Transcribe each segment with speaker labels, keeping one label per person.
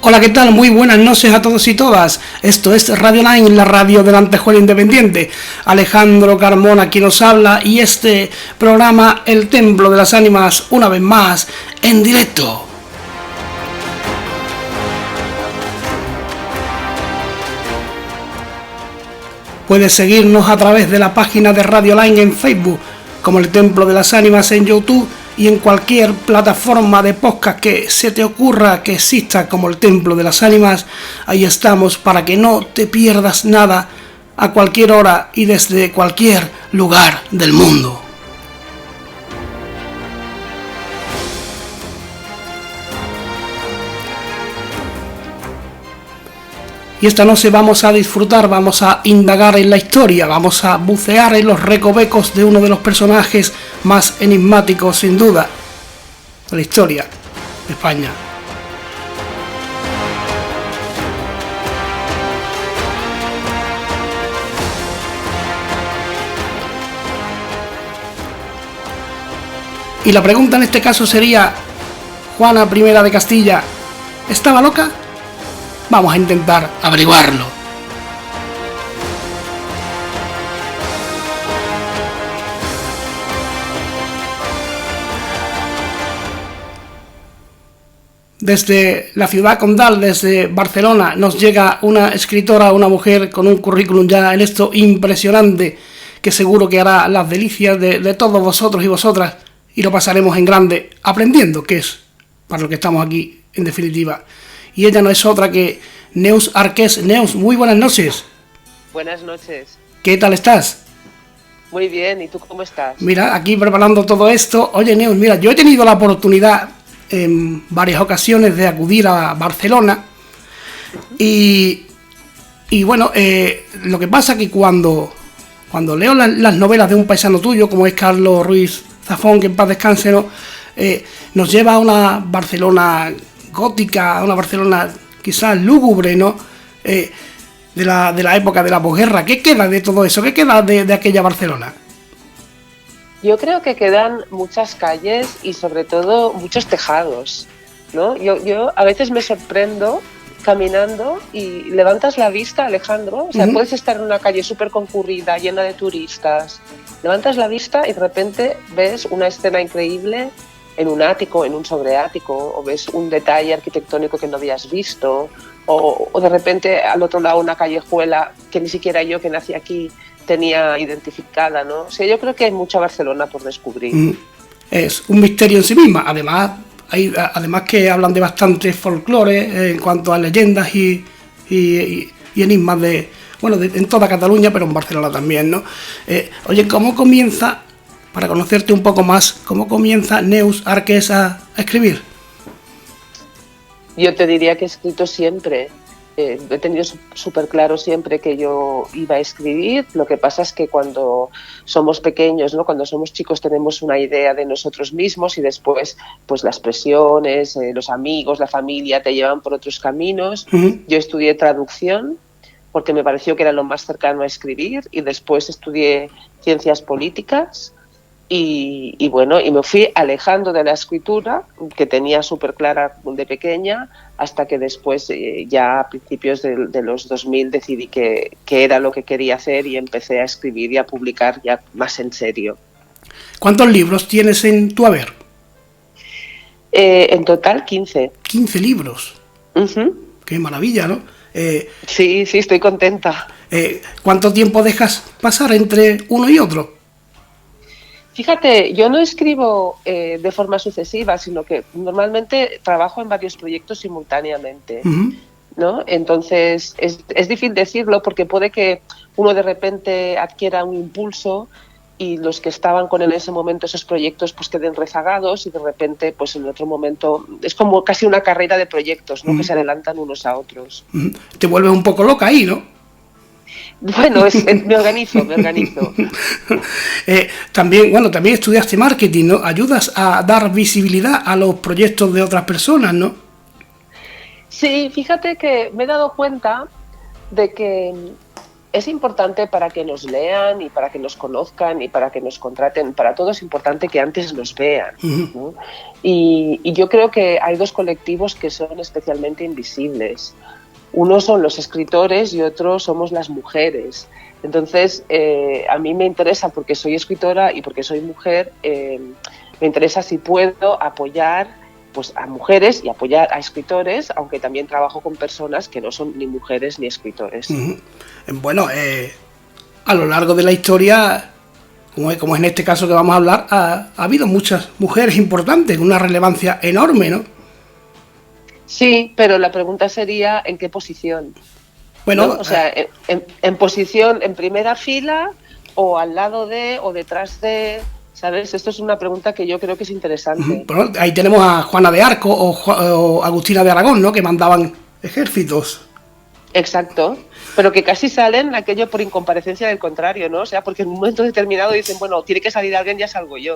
Speaker 1: Hola, ¿qué tal? Muy buenas noches a todos y todas. Esto es Radio Line, la radio de la Antejuela Independiente. Alejandro Carmona quien nos habla y este programa El Templo de las Ánimas, una vez más, en directo. Puedes seguirnos a través de la página de Radio Line en Facebook, como El Templo de las Ánimas en YouTube y en cualquier plataforma de podcast que se te ocurra que exista como El Templo de las Ánimas. Ahí estamos para que no te pierdas nada a cualquier hora y desde cualquier lugar del mundo. Y esta noche vamos a disfrutar, vamos a indagar en la historia, vamos a bucear en los recovecos de uno de los personajes más enigmáticos, sin duda, de la historia de España. Y la pregunta en este caso sería, ¿Juana I de Castilla estaba loca? Vamos a intentar averiguarlo. Desde la ciudad condal, desde Barcelona, nos llega una escritora, una mujer con un currículum ya en esto impresionante, que seguro que hará las delicias de todos vosotros y vosotras, y lo pasaremos en grande, aprendiendo, que es para lo que estamos aquí, en definitiva. Y ella no es otra que Neus Arqués. Neus, muy buenas noches.
Speaker 2: Buenas noches.
Speaker 1: ¿Qué tal estás?
Speaker 2: Muy bien, ¿y tú cómo estás?
Speaker 1: Mira, aquí preparando todo esto. Oye, Neus, mira, yo he tenido la oportunidad en varias ocasiones de acudir a Barcelona. Y bueno, lo que pasa es que cuando leo las novelas de un paisano tuyo, como es Carlos Ruiz Zafón, que en paz descanse, ¿no? Nos lleva a una Barcelona gótica, una Barcelona quizás lúgubre, ¿no? De la época de la posguerra. ¿Qué queda de todo eso? ¿Qué queda de aquella Barcelona?
Speaker 2: Yo creo que quedan muchas calles y sobre todo muchos tejados, ¿no? Yo a veces me sorprendo caminando y levantas la vista, Alejandro, o sea, puedes estar en una calle súper concurrida, llena de turistas, levantas la vista y de repente ves una escena increíble en un ático, en un sobreático, o ves un detalle arquitectónico que no habías visto, o de repente al otro lado una callejuela que ni siquiera yo, que nací aquí, tenía identificada, ¿no? O sea, yo creo que hay mucha Barcelona por descubrir.
Speaker 1: Es un misterio en sí misma. Además que hablan de bastante folclore en cuanto a leyendas y enigmas en toda Cataluña, pero en Barcelona también, ¿no? Oye, ¿cómo comienza, para conocerte un poco más, cómo comienza Neus Arqués a escribir?
Speaker 2: Yo te diría que he escrito siempre. He tenido súper claro siempre que yo iba a escribir. Lo que pasa es que cuando somos pequeños, ¿no? Cuando somos chicos, tenemos una idea de nosotros mismos y después pues las presiones, los amigos, la familia te llevan por otros caminos. Yo estudié traducción porque me pareció que era lo más cercano a escribir y después estudié ciencias políticas. Y bueno, y me fui alejando de la escritura, que tenía súper clara de pequeña, hasta que después, ya a principios de los 2000, decidí que era lo que quería hacer y empecé a escribir y a publicar ya más en serio.
Speaker 1: ¿Cuántos libros tienes en tu haber?
Speaker 2: En total 15.
Speaker 1: 15 libros. Qué maravilla, ¿no?
Speaker 2: Sí, estoy contenta.
Speaker 1: ¿Cuánto tiempo dejas pasar entre uno y otro?
Speaker 2: Fíjate, yo no escribo de forma sucesiva, sino que normalmente trabajo en varios proyectos simultáneamente, ¿no? Entonces es difícil decirlo porque puede que uno de repente adquiera un impulso y los que estaban con él en ese momento esos proyectos pues queden rezagados y de repente pues en otro momento es como casi una carrera de proyectos, ¿no? Que se adelantan unos a otros.
Speaker 1: Te vuelves un poco loca ahí, ¿no?
Speaker 2: Bueno, me organizo.
Speaker 1: También estudiaste marketing, ¿no? Ayudas a dar visibilidad a los proyectos de otras personas, ¿no?
Speaker 2: Sí, fíjate que me he dado cuenta de que es importante para que nos lean y para que nos conozcan y para que nos contraten. Para todo es importante que antes nos vean, ¿no? Y yo creo que hay dos colectivos que son especialmente invisibles. Uno son los escritores y otro somos las mujeres. Entonces, a mí me interesa, porque soy escritora y porque soy mujer, me interesa si puedo apoyar pues a mujeres y apoyar a escritores, aunque también trabajo con personas que no son ni mujeres ni escritores.
Speaker 1: Bueno, a lo largo de la historia, como en este caso que vamos a hablar, ha habido muchas mujeres importantes, una relevancia enorme, ¿no?
Speaker 2: Sí, pero la pregunta sería ¿en qué posición?
Speaker 1: Bueno,
Speaker 2: ¿no? O sea, en posición, en primera fila o al lado de o detrás de... ¿Sabes? Esto es una pregunta que yo creo que es interesante.
Speaker 1: Bueno, ahí tenemos a Juana de Arco o Agustina de Aragón, ¿no? Que mandaban ejércitos.
Speaker 2: Exacto, pero que casi salen aquello por incomparecencia del contrario, ¿no? O sea, porque en un momento determinado dicen, bueno, tiene que salir alguien, ya salgo yo.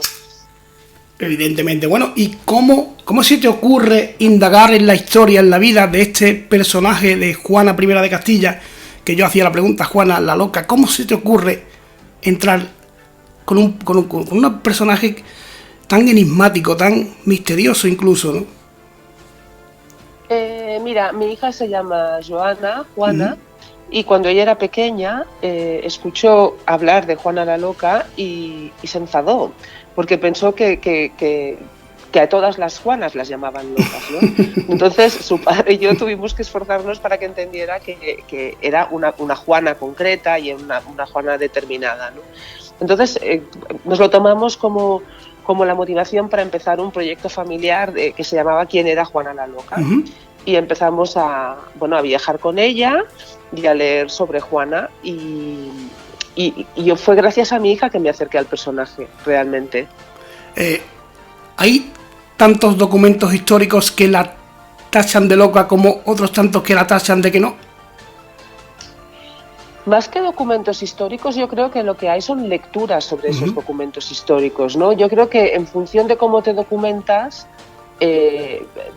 Speaker 1: Evidentemente. Bueno, ¿y cómo se te ocurre indagar en la historia, en la vida de este personaje de Juana I de Castilla? Que yo hacía la pregunta, Juana la loca, ¿cómo se te ocurre entrar con un personaje tan enigmático, tan misterioso incluso, ¿no?
Speaker 2: Mira, mi hija se llama Juana, y cuando ella era pequeña escuchó hablar de Juana la loca y se enfadó, porque pensó que a todas las Juanas las llamaban locas, ¿no? Entonces su padre y yo tuvimos que esforzarnos para que entendiera que era una Juana concreta y una Juana determinada, ¿no? Entonces nos lo tomamos como la motivación para empezar un proyecto familiar que se llamaba ¿Quién era Juana la loca? Y empezamos a viajar con ella y a leer sobre Juana y yo fue gracias a mi hija que me acerqué al personaje, realmente.
Speaker 1: Hay tantos documentos históricos que la tachan de loca como otros tantos que la tachan de que no.
Speaker 2: Más que documentos históricos, yo creo que lo que hay son lecturas sobre esos documentos históricos, ¿no? Yo creo que en función de cómo te documentas,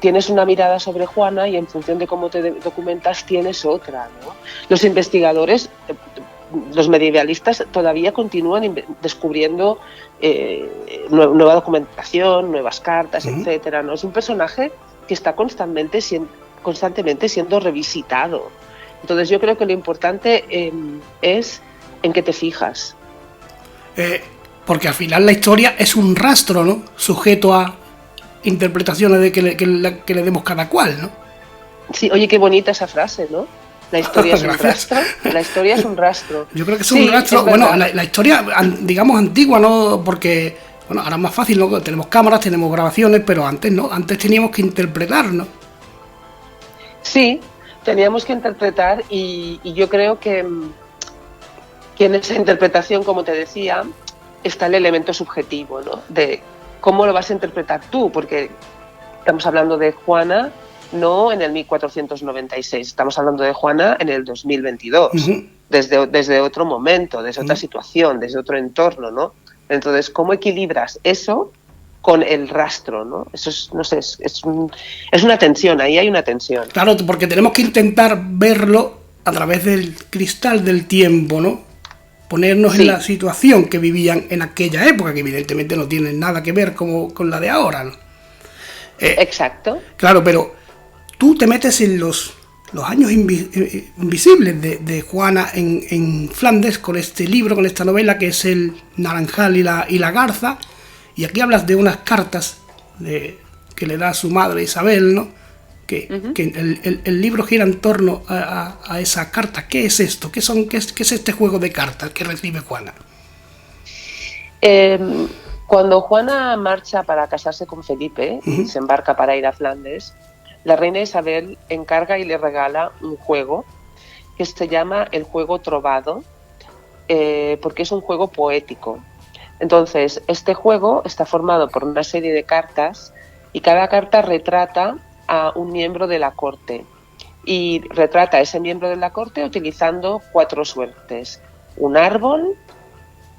Speaker 2: tienes una mirada sobre Juana y en función de cómo te documentas tienes otra, ¿no? Los investigadores, los medievalistas todavía continúan descubriendo nueva documentación, nuevas cartas, etcétera, ¿no? Es un personaje que está constantemente siendo revisitado. Entonces yo creo que lo importante es en qué te fijas.
Speaker 1: Porque al final la historia es un rastro, ¿no? Sujeto a interpretaciones de que le demos cada cual, ¿no?
Speaker 2: Sí, oye, qué bonita esa frase, ¿no? La historia es un rastro. La historia es un rastro.
Speaker 1: Yo creo que es un rastro. Bueno, la historia, digamos, antigua, ¿no? Porque, bueno, ahora es más fácil, ¿no? Tenemos cámaras, tenemos grabaciones, pero antes no. Antes teníamos que interpretar, ¿no?
Speaker 2: Sí, teníamos que interpretar y yo creo que en esa interpretación, como te decía, está el elemento subjetivo, ¿no? De cómo lo vas a interpretar tú, porque estamos hablando de Juana no en el 1496, estamos hablando de Juana en el 2022, desde otro momento, desde otra situación, desde otro entorno, ¿no? Entonces, ¿cómo equilibras eso con el rastro, ¿no? Eso es, no sé, es una tensión, ahí hay una tensión.
Speaker 1: Claro, porque tenemos que intentar verlo a través del cristal del tiempo, ¿no? Ponernos en la situación que vivían en aquella época, que evidentemente no tiene nada que ver con la de ahora, ¿no?
Speaker 2: Exacto.
Speaker 1: Claro, pero tú te metes en los años invisibles de Juana en Flandes con este libro, con esta novela que es El Naranjal y la Garza, y aquí hablas de unas cartas que le da a su madre Isabel, ¿no? Que el libro gira en torno a esa carta. ¿Qué es esto? ¿Qué es este juego de cartas que recibe Juana?
Speaker 2: Cuando Juana marcha para casarse con Felipe y se embarca para ir a Flandes, la reina Isabel encarga y le regala un juego que se llama el juego trovado, porque es un juego poético. Entonces, este juego está formado por una serie de cartas y cada carta retrata a un miembro de la corte y retrata a ese miembro de la corte utilizando 4 suertes: un árbol,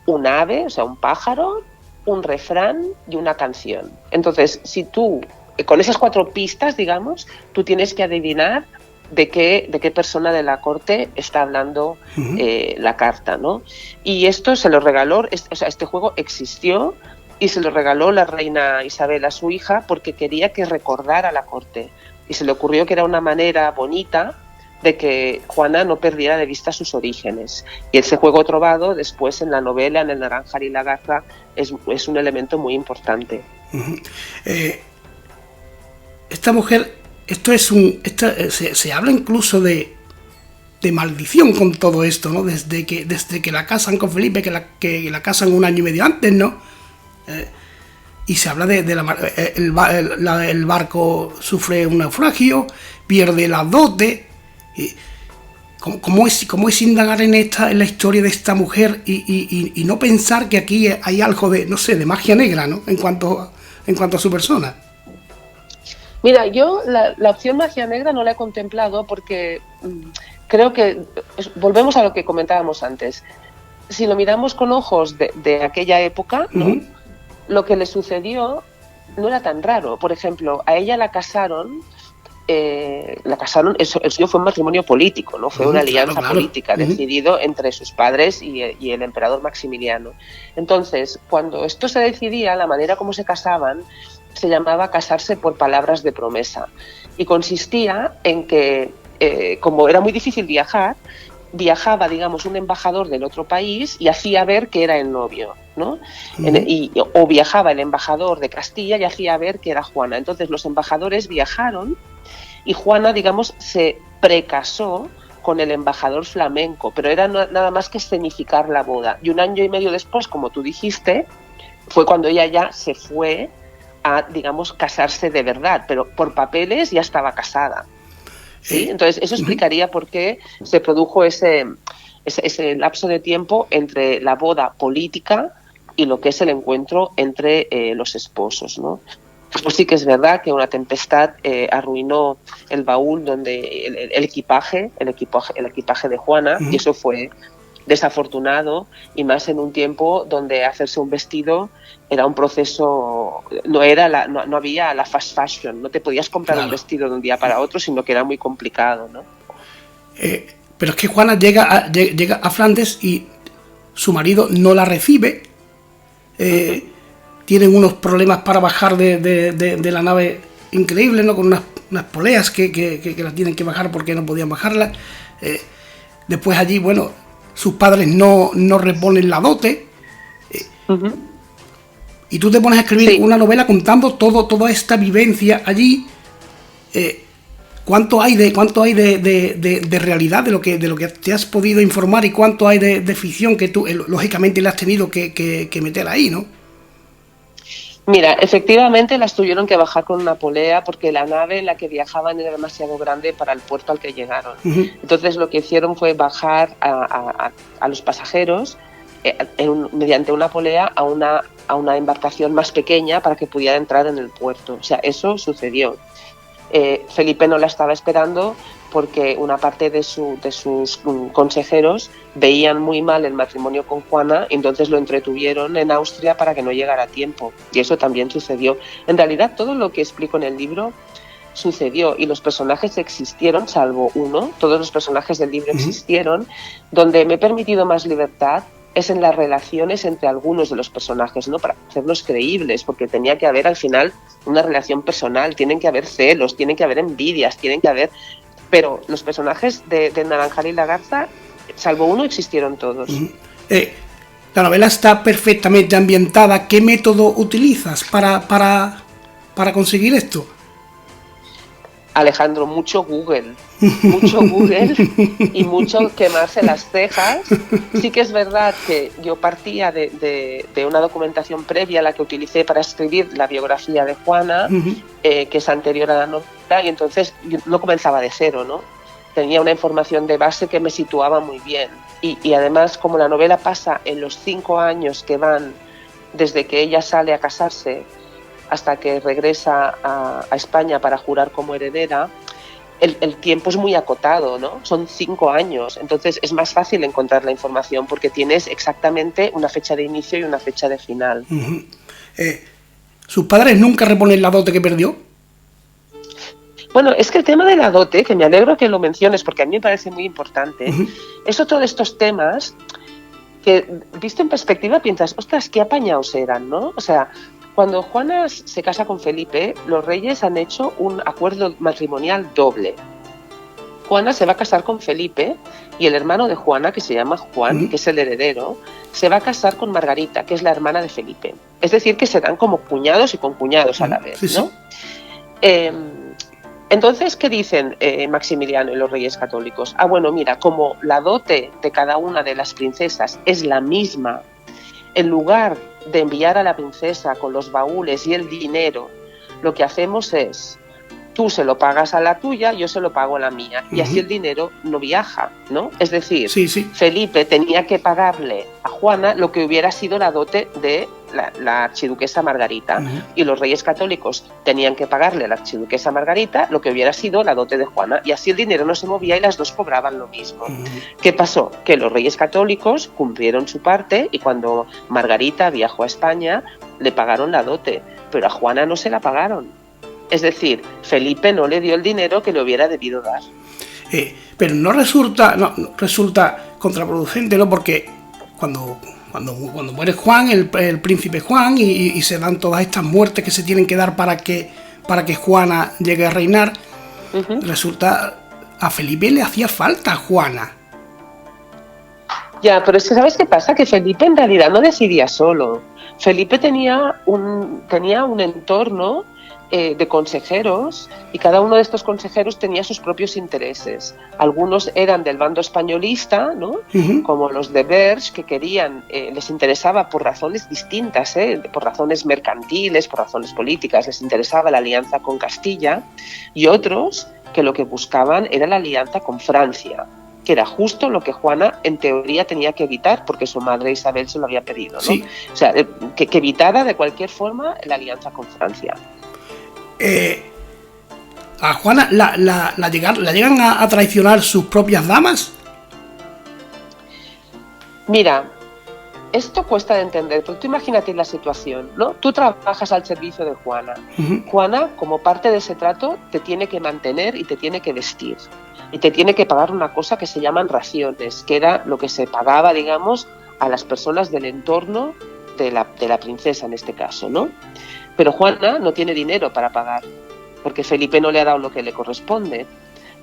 Speaker 2: un ave, o sea, un pájaro, un refrán y una canción. Entonces, si tú, con esas 4 pistas, digamos, tú tienes que adivinar de qué persona de la corte está hablando la carta, ¿no? Y esto se lo regaló, o sea, este juego existió y se lo regaló la reina Isabel a su hija porque quería que recordara la corte. Y se le ocurrió que era una manera bonita de que Juana no perdiera de vista sus orígenes. Y ese juego trovado, después en la novela, en El Naranjar y la Garza, es un elemento muy importante.
Speaker 1: Esta mujer, se habla incluso de maldición con todo esto, ¿no? Desde que la casan con Felipe, que la casan un año y medio antes, ¿no? Y se habla el barco sufre un naufragio, pierde la dote. ¿Cómo es indagar en la historia de esta mujer y no pensar que aquí hay algo de, no sé, de magia negra, ¿no? En cuanto a su persona.
Speaker 2: Mira, yo la opción magia negra no la he contemplado porque creo que volvemos a lo que comentábamos antes. Si lo miramos con ojos de aquella época, ¿no? Lo que le sucedió no era tan raro. Por ejemplo, a ella la casaron, el suyo fue un matrimonio político, no fue una alianza política decidido entre sus padres y el emperador Maximiliano. Entonces, cuando esto se decidía, la manera como se casaban se llamaba casarse por palabras de promesa y consistía en que, como era muy difícil viajaba, digamos, un embajador del otro país y hacía ver que era el novio, ¿no? O viajaba el embajador de Castilla y hacía ver que era Juana. Entonces los embajadores viajaron y Juana, digamos, se precasó con el embajador flamenco, pero era nada más que escenificar la boda. Y un año y medio después, como tú dijiste, fue cuando ella ya se fue a, digamos, casarse de verdad, pero por papeles ya estaba casada. ¿Sí? Entonces, eso explicaría por qué se produjo ese lapso de tiempo entre la boda política y lo que es el encuentro entre los esposos, ¿no? Pues sí que es verdad que una tempestad arruinó el baúl donde el equipaje de Juana, y eso fue desafortunado, y más en un tiempo donde hacerse un vestido era un proceso, no había la fast fashion, no te podías comprar un vestido de un día para otro, sino que era muy complicado, ¿no?
Speaker 1: Pero es que Juana llega a Flandes y su marido no la recibe, tienen unos problemas para bajar de la nave increíbles, ¿no? Con unas poleas que las tienen que bajar porque no podían bajarlas. Después allí, bueno, sus padres no reponen la dote. Y tú te pones a escribir una novela contando toda esta vivencia allí. ¿Cuánto hay de realidad de lo que te has podido informar y cuánto hay de ficción que tú lógicamente le has tenido que meter ahí, ¿no?
Speaker 2: Mira, efectivamente las tuvieron que bajar con una polea porque la nave en la que viajaban era demasiado grande para el puerto al que llegaron. Entonces lo que hicieron fue bajar a los pasajeros mediante una polea a una embarcación más pequeña para que pudiera entrar en el puerto. O sea, eso sucedió. Felipe no la estaba esperando porque una parte de sus consejeros veían muy mal el matrimonio con Juana, y entonces lo entretuvieron en Austria para que no llegara a tiempo. Y eso también sucedió. En realidad, todo lo que explico en el libro sucedió y los personajes existieron, salvo uno. Todos los personajes del libro existieron. Donde me he permitido más libertad es en las relaciones entre algunos de los personajes, ¿no? Para hacerlos creíbles, porque tenía que haber al final una relación personal, tienen que haber celos, tienen que haber envidias, tienen que haber... Pero los personajes de Naranjar y la Garza, salvo uno, existieron todos.
Speaker 1: La novela está perfectamente ambientada. ¿Qué método utilizas para conseguir esto?
Speaker 2: Alejandro, mucho Google y mucho quemarse las cejas. Sí que es verdad que yo partía de una documentación previa a la que utilicé para escribir la biografía de Juana, que es anterior a la novela, y entonces yo no comenzaba de cero, ¿no? Tenía una información de base que me situaba muy bien. Y además, como la novela pasa en los 5 años que van desde que ella sale a casarse hasta que regresa a España para jurar como heredera, el tiempo es muy acotado, ¿no? Son 5 años, entonces es más fácil encontrar la información porque tienes exactamente una fecha de inicio y una fecha de final.
Speaker 1: ¿Sus padres nunca reponen la dote que perdió?
Speaker 2: Bueno, es que el tema de la dote, que me alegro que lo menciones porque a mí me parece muy importante, es otro de estos temas que, visto en perspectiva, piensas, ostras, qué apañados eran, ¿no? O sea, cuando Juana se casa con Felipe, los reyes han hecho un acuerdo matrimonial doble. Juana se va a casar con Felipe y el hermano de Juana, que se llama Juan, que es el heredero, se va a casar con Margarita, que es la hermana de Felipe. Es decir, que serán como cuñados y concuñados a la vez, ¿no? Entonces, ¿qué dicen Maximiliano y los reyes católicos? Ah, bueno, mira, como la dote de cada una de las princesas es la misma, en lugar de enviar a la princesa con los baúles y el dinero, lo que hacemos es, tú se lo pagas a la tuya, yo se lo pago a la mía, y así el dinero no viaja, ¿no? Es decir, Felipe tenía que pagarle a Juana lo que hubiera sido la dote de la archiduquesa Margarita, y los reyes católicos tenían que pagarle a la archiduquesa Margarita lo que hubiera sido la dote de Juana, y así el dinero no se movía y las dos cobraban lo mismo. ¿Qué pasó? Que los reyes católicos cumplieron su parte y cuando Margarita viajó a España le pagaron la dote, pero a Juana no se la pagaron. Es decir, Felipe no le dio el dinero que le hubiera debido dar.
Speaker 1: Pero no resulta contraproducente, ¿no? Porque cuando muere Juan, el príncipe Juan, y se dan todas estas muertes que se tienen que dar para que Juana llegue a reinar, resulta, a Felipe le hacía falta a Juana.
Speaker 2: Ya, pero es que ¿sabes qué pasa? Que Felipe en realidad no decidía solo. Felipe tenía un entorno de consejeros, y cada uno de estos consejeros tenía sus propios intereses. Algunos eran del bando españolista, ¿no? Como los de Berch, que querían, les interesaba por razones distintas, por razones mercantiles, por razones políticas, les interesaba la alianza con Castilla, y otros que lo que buscaban era la alianza con Francia, que era justo lo que Juana en teoría tenía que evitar porque su madre Isabel se lo había pedido, ¿no? Sí. O sea, que evitara de cualquier forma la alianza con Francia.
Speaker 1: ¿A Juana la llegan a traicionar sus propias damas?
Speaker 2: Mira, esto cuesta de entender, pero tú imagínate la situación, ¿no? Tú trabajas al servicio de Juana. Juana, como parte de ese trato, te tiene que mantener y te tiene que vestir. Y te tiene que pagar una cosa que se llaman raciones, que era lo que se pagaba, digamos, a las personas del entorno de la princesa en este caso, ¿no? Pero Juana no tiene dinero para pagar, porque Felipe no le ha dado lo que le corresponde.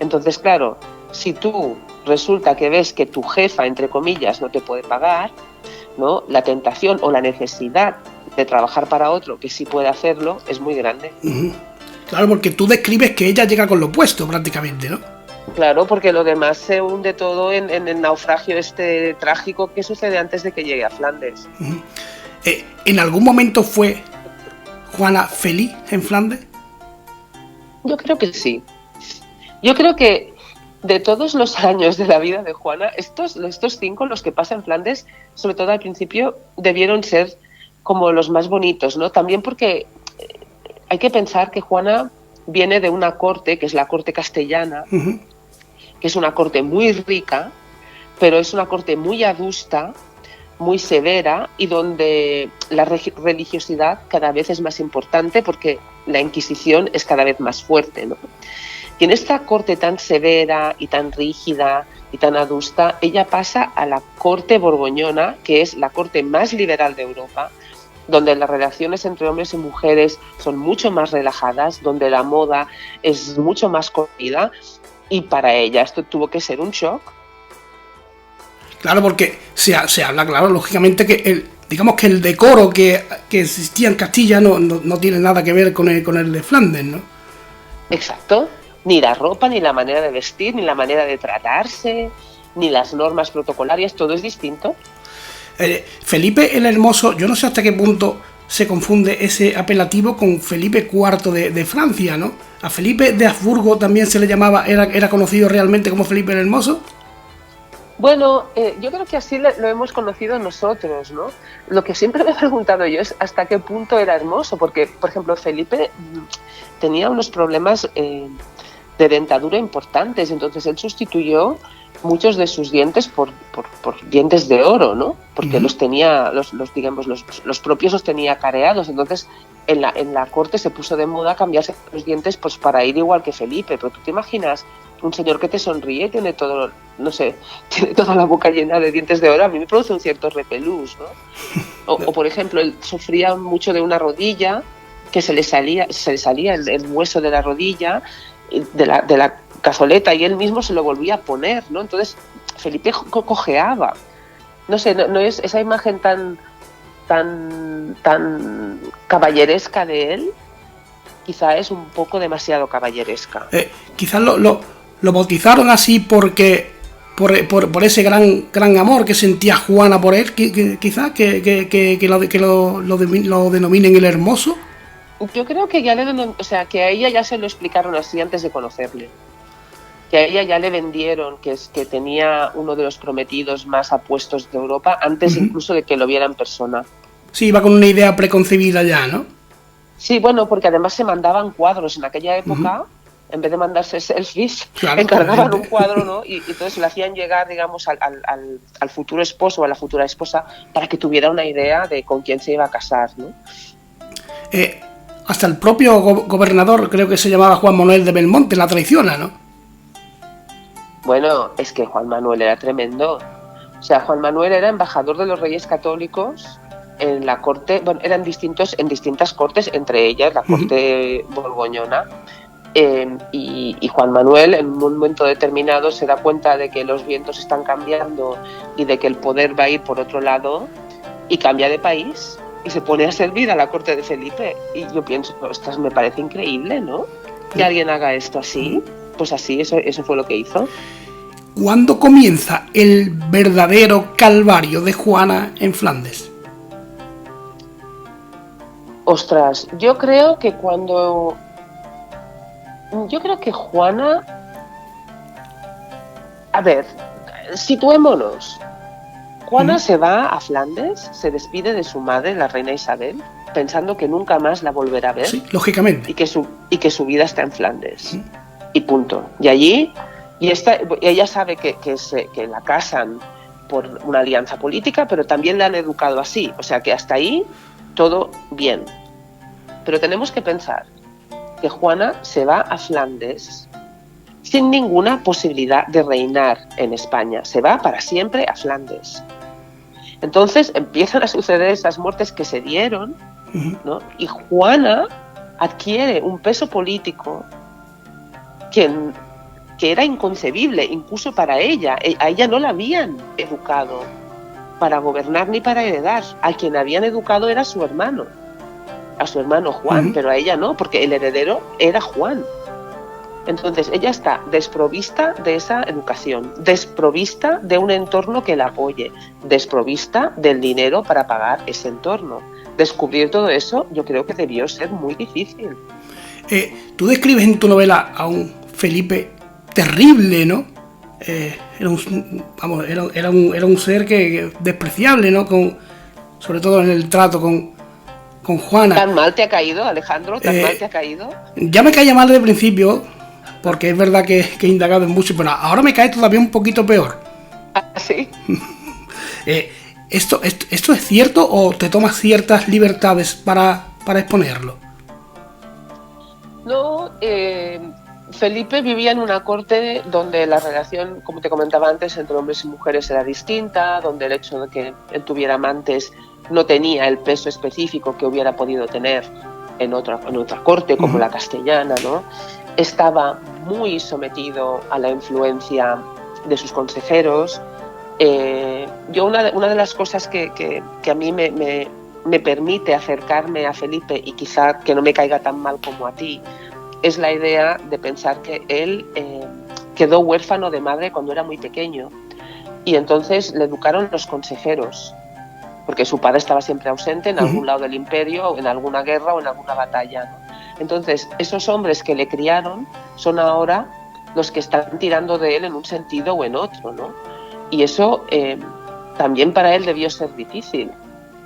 Speaker 2: Entonces, claro, si tú resulta que ves que tu jefa, entre comillas, no te puede pagar, ¿no? La tentación o la necesidad de trabajar para otro que sí puede hacerlo es muy grande.
Speaker 1: Claro, porque tú describes que ella llega con lo opuesto prácticamente, ¿no?
Speaker 2: Claro, porque lo demás se hunde todo en el naufragio trágico que sucede antes de que llegue a Flandes.
Speaker 1: ¿En algún momento fue Juana feliz en Flandes?
Speaker 2: Yo creo que sí. Yo creo que de todos los años de la vida de Juana, estos 5, los que pasan en Flandes, sobre todo al principio, debieron ser como los más bonitos, ¿no? También porque hay que pensar que Juana viene de una corte, que es la corte castellana, que es una corte muy rica, pero es una corte muy adusta, muy severa, y donde la religiosidad cada vez es más importante porque la Inquisición es cada vez más fuerte, ¿no? Y en esta corte tan severa y tan rígida y tan adusta, ella pasa a la corte borgoñona, que es la corte más liberal de Europa, donde las relaciones entre hombres y mujeres son mucho más relajadas, donde la moda es mucho más corrida, y para ella esto tuvo que ser un shock.
Speaker 1: Claro, porque se habla, claro, lógicamente que el decoro que existía en Castilla no tiene nada que ver con el de Flandes, ¿no?
Speaker 2: Exacto. Ni la ropa, ni la manera de vestir, ni la manera de tratarse, ni las normas protocolarias, todo es distinto.
Speaker 1: Felipe el Hermoso, yo no sé hasta qué punto se confunde ese apelativo con Felipe IV de Francia, ¿no? A Felipe de Habsburgo también se le llamaba, era conocido realmente como Felipe el Hermoso.
Speaker 2: Bueno, yo creo que así lo hemos conocido nosotros, ¿no? Lo que siempre me he preguntado yo es hasta qué punto era hermoso, porque, por ejemplo, Felipe tenía unos problemas de dentadura importantes, entonces él sustituyó muchos de sus dientes por dientes de oro, ¿no? Porque los tenía, digamos, los propios los tenía careados. Entonces, en la corte se puso de moda cambiarse los dientes pues para ir igual que Felipe. Pero tú te imaginas un señor que te sonríe, tiene todo, no sé, tiene toda la boca llena de dientes de oro. A mí me produce un cierto repelús, ¿no? O por ejemplo, él sufría mucho de una rodilla, que se le salía el hueso de la rodilla, de la cazoleta, y él mismo se lo volvía a poner, ¿no? Entonces Felipe cojeaba. No sé, no es esa imagen tan caballeresca de él, quizá es un poco demasiado caballeresca.
Speaker 1: Quizás lo bautizaron así porque por ese gran amor que sentía Juana por él, quizás que lo denominen el hermoso.
Speaker 2: Yo creo que que a ella ya se lo explicaron así antes de conocerle. Que a ella ya le vendieron que tenía uno de los prometidos más apuestos de Europa antes incluso de que lo viera en persona.
Speaker 1: Sí, iba con una idea preconcebida ya, ¿no?
Speaker 2: Sí, bueno, porque además se mandaban cuadros en aquella época. En vez de mandarse selfies, claro, encargaban un cuadro, ¿no? Y entonces le hacían llegar, digamos, al futuro esposo o a la futura esposa para que tuviera una idea de con quién se iba a casar, ¿no?
Speaker 1: Hasta el propio gobernador, creo que se llamaba Juan Manuel de Belmonte, la traiciona, ¿no?
Speaker 2: Bueno, es que Juan Manuel era tremendo. O sea, Juan Manuel era embajador de los Reyes Católicos en la corte, bueno, eran en distintas cortes, entre ellas la corte borgoñona. Y Juan Manuel en un momento determinado se da cuenta de que los vientos están cambiando y de que el poder va a ir por otro lado y cambia de país y se pone a servir a la corte de Felipe. Y yo pienso, ostras, me parece increíble, ¿no? Que alguien haga esto así. Pues así, eso fue lo que hizo.
Speaker 1: ¿Cuándo comienza el verdadero calvario de Juana en Flandes?
Speaker 2: Ostras, yo creo que Juana... A ver, situémonos. Juana se va a Flandes, se despide de su madre, la reina Isabel, pensando que nunca más la volverá a ver.
Speaker 1: Sí, lógicamente.
Speaker 2: Y que su vida está en Flandes. Y punto. Y allí, ella sabe que la casan por una alianza política, pero también la han educado así. O sea que hasta ahí todo bien. Pero tenemos que pensar que Juana se va a Flandes sin ninguna posibilidad de reinar en España. Se va para siempre a Flandes. Entonces empiezan a suceder esas muertes que se dieron, ¿no? Y Juana adquiere un peso político que era inconcebible, incluso para ella. A ella no la habían educado para gobernar ni para heredar. A quien habían educado era a su hermano Juan, pero a ella no, porque el heredero era Juan. Entonces ella está desprovista de esa educación, desprovista de un entorno que la apoye, desprovista del dinero para pagar ese entorno. Descubrir todo eso yo creo que debió ser muy difícil.
Speaker 1: Tú describes en tu novela a un Felipe terrible, ¿no? Era un ser que despreciable, ¿no? Sobre todo en el trato con Juana.
Speaker 2: ¿Tan mal te ha caído, Alejandro? ¿Tan mal te ha caído?
Speaker 1: Ya me caía mal desde el principio, porque es verdad que he indagado en mucho, pero ahora me cae todavía un poquito peor.
Speaker 2: ¿Ah, sí?
Speaker 1: ¿Esto es cierto o te tomas ciertas libertades para exponerlo?
Speaker 2: No, Felipe vivía en una corte donde la relación, como te comentaba antes, entre hombres y mujeres era distinta, donde el hecho de que él tuviera amantes no tenía el peso específico que hubiera podido tener en otra corte, como la castellana, ¿no? Estaba muy sometido a la influencia de sus consejeros. Yo una de las cosas que a mí me permite acercarme a Felipe y quizá que no me caiga tan mal como a ti, es la idea de pensar que él quedó huérfano de madre cuando era muy pequeño y entonces le educaron los consejeros, porque su padre estaba siempre ausente en algún lado del imperio, o en alguna guerra o en alguna batalla, ¿no? Entonces, esos hombres que le criaron son ahora los que están tirando de él en un sentido o en otro, ¿no? Y eso también para él debió ser difícil.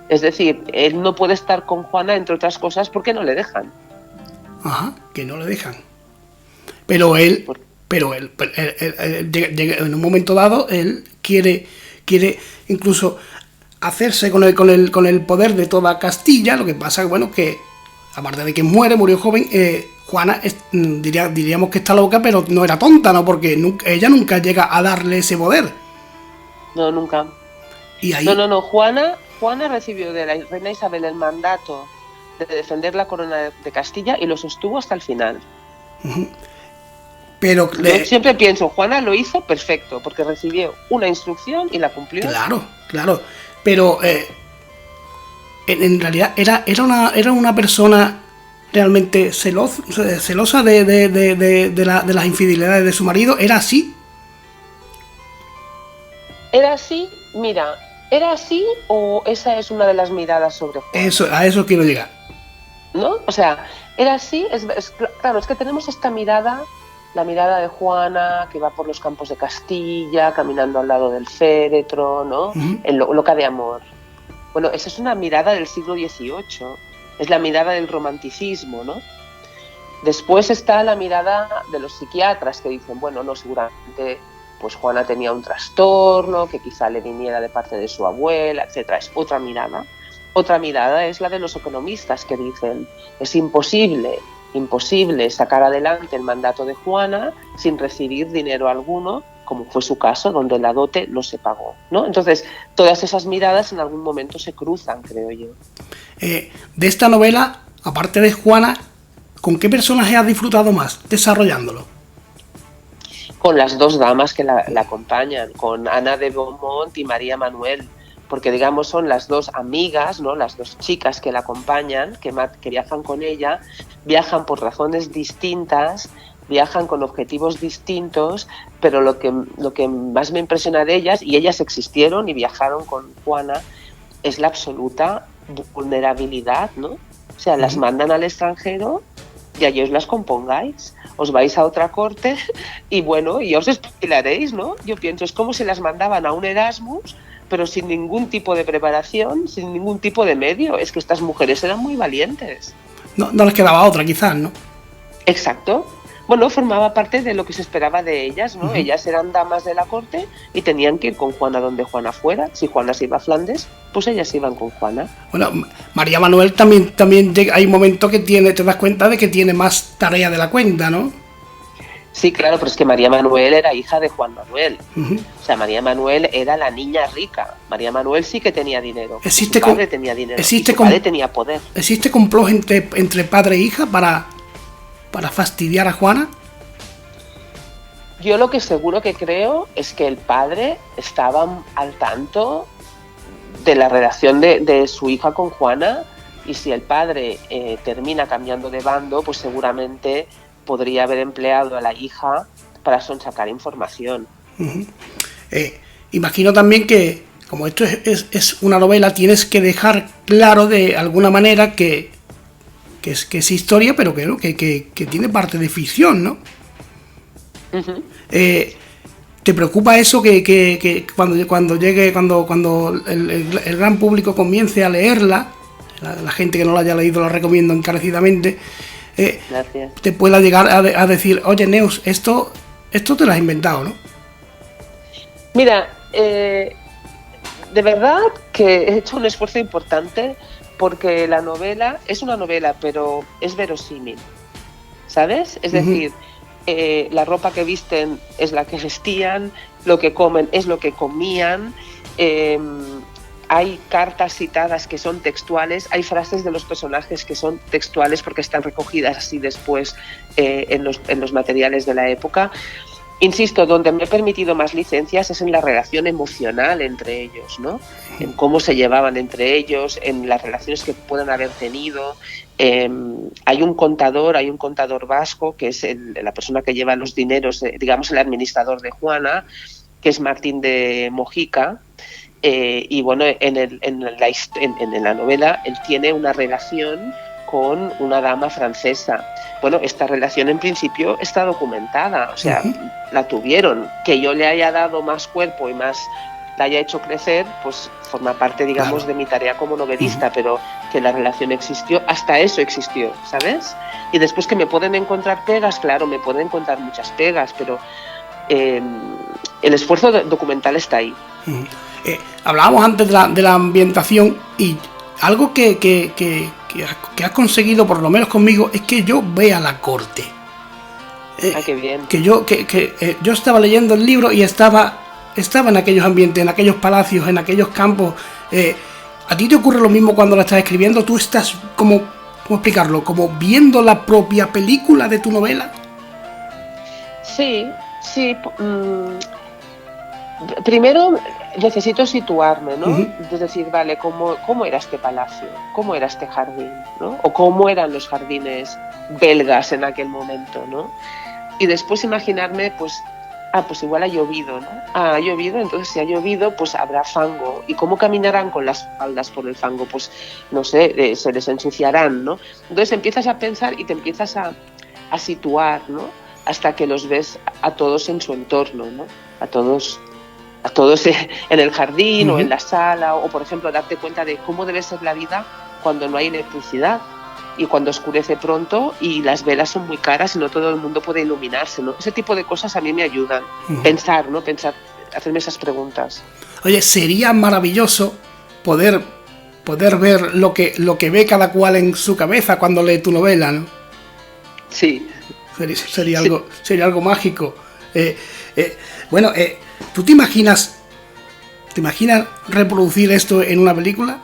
Speaker 2: Es decir, él no puede estar con Juana, entre otras cosas, porque no le dejan.
Speaker 1: Ajá, que no le dejan. Pero él pero en un momento dado él quiere incluso hacerse con el poder de toda Castilla. Lo que pasa bueno, que aparte de que murió joven, Juana diríamos que está loca, pero no era tonta, ¿no? Porque ella nunca llega a darle ese poder.
Speaker 2: No, nunca.
Speaker 1: Y ahí...
Speaker 2: No. Juana recibió de la reina Isabel el mandato de defender la corona de Castilla y lo sostuvo hasta el final.
Speaker 1: Uh-huh. Pero
Speaker 2: yo siempre pienso, Juana lo hizo perfecto, porque recibió una instrucción y la cumplió.
Speaker 1: Claro. Pero en realidad era una persona realmente celosa de las infidelidades de su marido. ¿Era así?
Speaker 2: ¿Era así? Mira, ¿era así o esa es una de las miradas sobre Juana?
Speaker 1: A eso quiero llegar.
Speaker 2: ¿No? O sea, ¿era así? Claro, es que tenemos esta mirada, la mirada de Juana, que va por los campos de Castilla, caminando al lado del féretro, ¿no? Uh-huh. Loca de amor. Bueno, esa es una mirada del siglo XVIII, es la mirada del romanticismo, ¿no? Después está la mirada de los psiquiatras que dicen, bueno, no, seguramente pues Juana tenía un trastorno, que quizá le viniera de parte de su abuela, etcétera. Es otra mirada. Otra mirada es la de los economistas que dicen, es imposible sacar adelante el mandato de Juana sin recibir dinero alguno, como fue su caso, donde la dote no se pagó, ¿no? Entonces, todas esas miradas en algún momento se cruzan, creo yo.
Speaker 1: De esta novela, aparte de Juana, ¿con qué personaje has disfrutado más desarrollándolo?
Speaker 2: Con las dos damas que la acompañan, con Ana de Beaumont y María Manuel, porque digamos son las dos amigas, ¿no? Las dos chicas que la acompañan, que viajan con ella, viajan por razones distintas, viajan con objetivos distintos, pero lo que más me impresiona de ellas, y ellas existieron y viajaron con Juana, es la absoluta vulnerabilidad, ¿no? O sea, las mandan al extranjero y allí os las compongáis, os vais a otra corte y bueno, y os espabilaréis, ¿no? Yo pienso, es como si las mandaban a un Erasmus, pero sin ningún tipo de preparación, sin ningún tipo de medio. Es que estas mujeres eran muy valientes.
Speaker 1: No les quedaba otra, quizás, ¿no?
Speaker 2: Exacto. Bueno, formaba parte de lo que se esperaba de ellas, ¿no? Uh-huh. Ellas eran damas de la corte y tenían que ir con Juana donde Juana fuera. Si Juana se iba a Flandes, pues ellas iban con Juana.
Speaker 1: Bueno, María Manuel también hay un momento que te das cuenta de que tiene más tarea de la cuenta, ¿no?
Speaker 2: Sí, claro, pero es que María Manuel era hija de Juan Manuel.
Speaker 1: Uh-huh.
Speaker 2: O sea, María Manuel era la niña rica. María Manuel sí que tenía dinero. Su padre tenía dinero. Su padre tenía poder.
Speaker 1: ¿Existe complot entre padre e hija para fastidiar a Juana?
Speaker 2: Yo lo que seguro que creo es que el padre estaba al tanto de la relación de su hija con Juana, y si el padre termina cambiando de bando, pues seguramente podría haber empleado a la hija para sonsacar información.
Speaker 1: Uh-huh. Imagino también que, como esto es una novela, tienes que dejar claro de alguna manera que es historia, pero que tiene parte de ficción, ¿no?
Speaker 2: Uh-huh.
Speaker 1: ¿Te preocupa eso que cuando el gran público comience a leerla, la gente que no la haya leído la recomiendo encarecidamente, te pueda llegar a decir, oye, Neus, esto te lo has inventado, ¿no?
Speaker 2: Mira, de verdad que he hecho un esfuerzo importante porque la novela es una novela, pero es verosímil, ¿sabes? Es decir, la ropa que visten es la que vestían, lo que comen es lo que comían, hay cartas citadas que son textuales, hay frases de los personajes que son textuales porque están recogidas así después en los materiales de la época. Insisto, donde me he permitido más licencias es en la relación emocional entre ellos, ¿no? En cómo se llevaban entre ellos, en las relaciones que puedan haber tenido. Hay un contador vasco, que es la persona que lleva los dineros, digamos el administrador de Juana, que es Martín de Mojica. Y bueno, en la novela él tiene una relación con una dama francesa. Bueno, esta relación en principio está documentada, o sea, la tuvieron. Que yo le haya dado más cuerpo y más la haya hecho crecer, pues forma parte, digamos, de mi tarea como novelista, pero que la relación existió, hasta eso existió, ¿sabes? Y después que me pueden encontrar pegas, claro, me pueden encontrar muchas pegas, pero el esfuerzo documental está ahí.
Speaker 1: Hablábamos antes de la ambientación, y algo que has conseguido, por lo menos conmigo, es que yo vea la corte.
Speaker 2: Qué bien.
Speaker 1: Que yo estaba leyendo el libro y estaba en aquellos ambientes, en aquellos palacios, en aquellos campos. ¿A ti te ocurre lo mismo cuando la estás escribiendo? ¿Tú estás ¿cómo explicarlo? ¿Como viendo la propia película de tu novela?
Speaker 2: Sí. Primero necesito situarme, ¿no? Es decir, vale, ¿cómo era este palacio? ¿Cómo era este jardín? ¿No? O cómo eran los jardines belgas en aquel momento, ¿no? Y después imaginarme, pues igual ha llovido, ¿no? Ha llovido, entonces si ha llovido, pues habrá fango. ¿Y cómo caminarán con las faldas por el fango? Pues, no sé, se les ensuciarán, ¿no? Entonces empiezas a pensar y te empiezas a situar, ¿no? Hasta que los ves a todos en su entorno, ¿no? A todos en el jardín o en la sala, o por ejemplo darte cuenta de cómo debe ser la vida cuando no hay electricidad y cuando oscurece pronto y las velas son muy caras y no todo el mundo puede iluminarse, ¿no? Ese tipo de cosas a mí me ayudan. Pensar, hacerme esas preguntas.
Speaker 1: Oye, sería maravilloso poder ver lo que ve cada cual en su cabeza cuando lee tu novela, ¿no?
Speaker 2: Sí.
Speaker 1: Sería algo mágico. Bueno, ¿tú te imaginas reproducir esto en una película?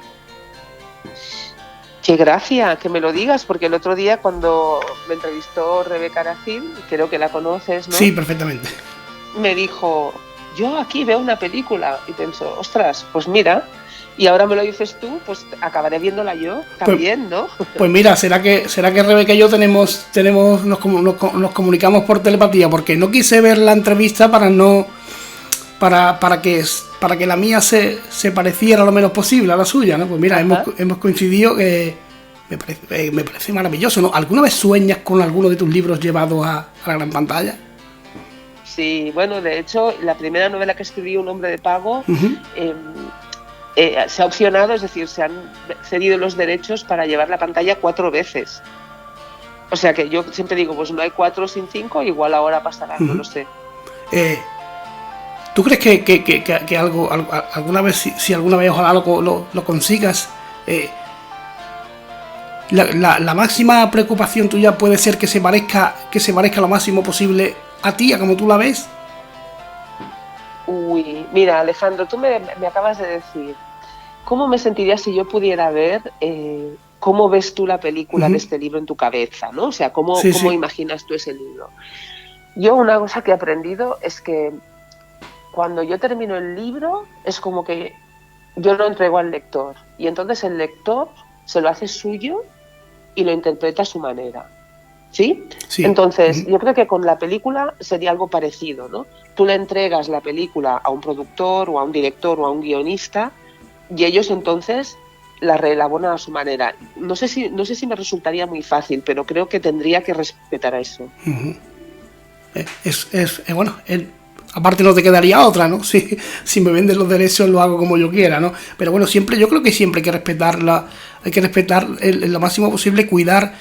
Speaker 2: Qué gracia que me lo digas, porque el otro día cuando me entrevistó Rebeca Aracil, creo que la conoces, ¿no?
Speaker 1: Sí, perfectamente.
Speaker 2: Me dijo, yo aquí veo una película, y pienso, ostras, pues mira, y ahora me lo dices tú, pues acabaré viéndola yo también, ¿no?
Speaker 1: Pues mira, ¿será que Rebeca y yo nos comunicamos por telepatía? Porque no quise ver la entrevista para que la mía se pareciera lo menos posible a la suya, ¿no? Pues mira, hemos coincidido, que me parece maravilloso, ¿no? ¿Alguna vez sueñas con alguno de tus libros llevados a la gran pantalla?
Speaker 2: Sí, bueno, de hecho, la primera novela que escribí, Un hombre de pago, se ha opcionado, es decir, se han cedido los derechos para llevar la pantalla 4 veces. O sea que yo siempre digo, pues no hay 4 sin 5, igual ahora pasará, no lo sé.
Speaker 1: ¿Tú crees que alguna vez, si alguna vez ojalá lo consigas, la máxima preocupación tuya puede ser que se parezca lo máximo posible a ti, a como tú la ves?
Speaker 2: Uy, mira, Alejandro, tú me acabas de decir, ¿cómo me sentiría si yo pudiera ver cómo ves tú la película de este libro en tu cabeza, ¿no? O sea, ¿cómo imaginas tú ese libro? Yo una cosa que he aprendido es que cuando yo termino el libro es como que yo lo entrego al lector y entonces el lector se lo hace suyo y lo interpreta a su manera. ¿Sí? Entonces, yo creo que con la película sería algo parecido, ¿no? Tú le entregas la película a un productor o a un director o a un guionista y ellos entonces la reelaboran a su manera. No sé si me resultaría muy fácil, pero creo que tendría que respetar a eso.
Speaker 1: Bueno, aparte no te quedaría otra, ¿no? Si me vendes los derechos lo hago como yo quiera, ¿no? Pero bueno, yo creo que siempre hay que respetar lo máximo posible, cuidar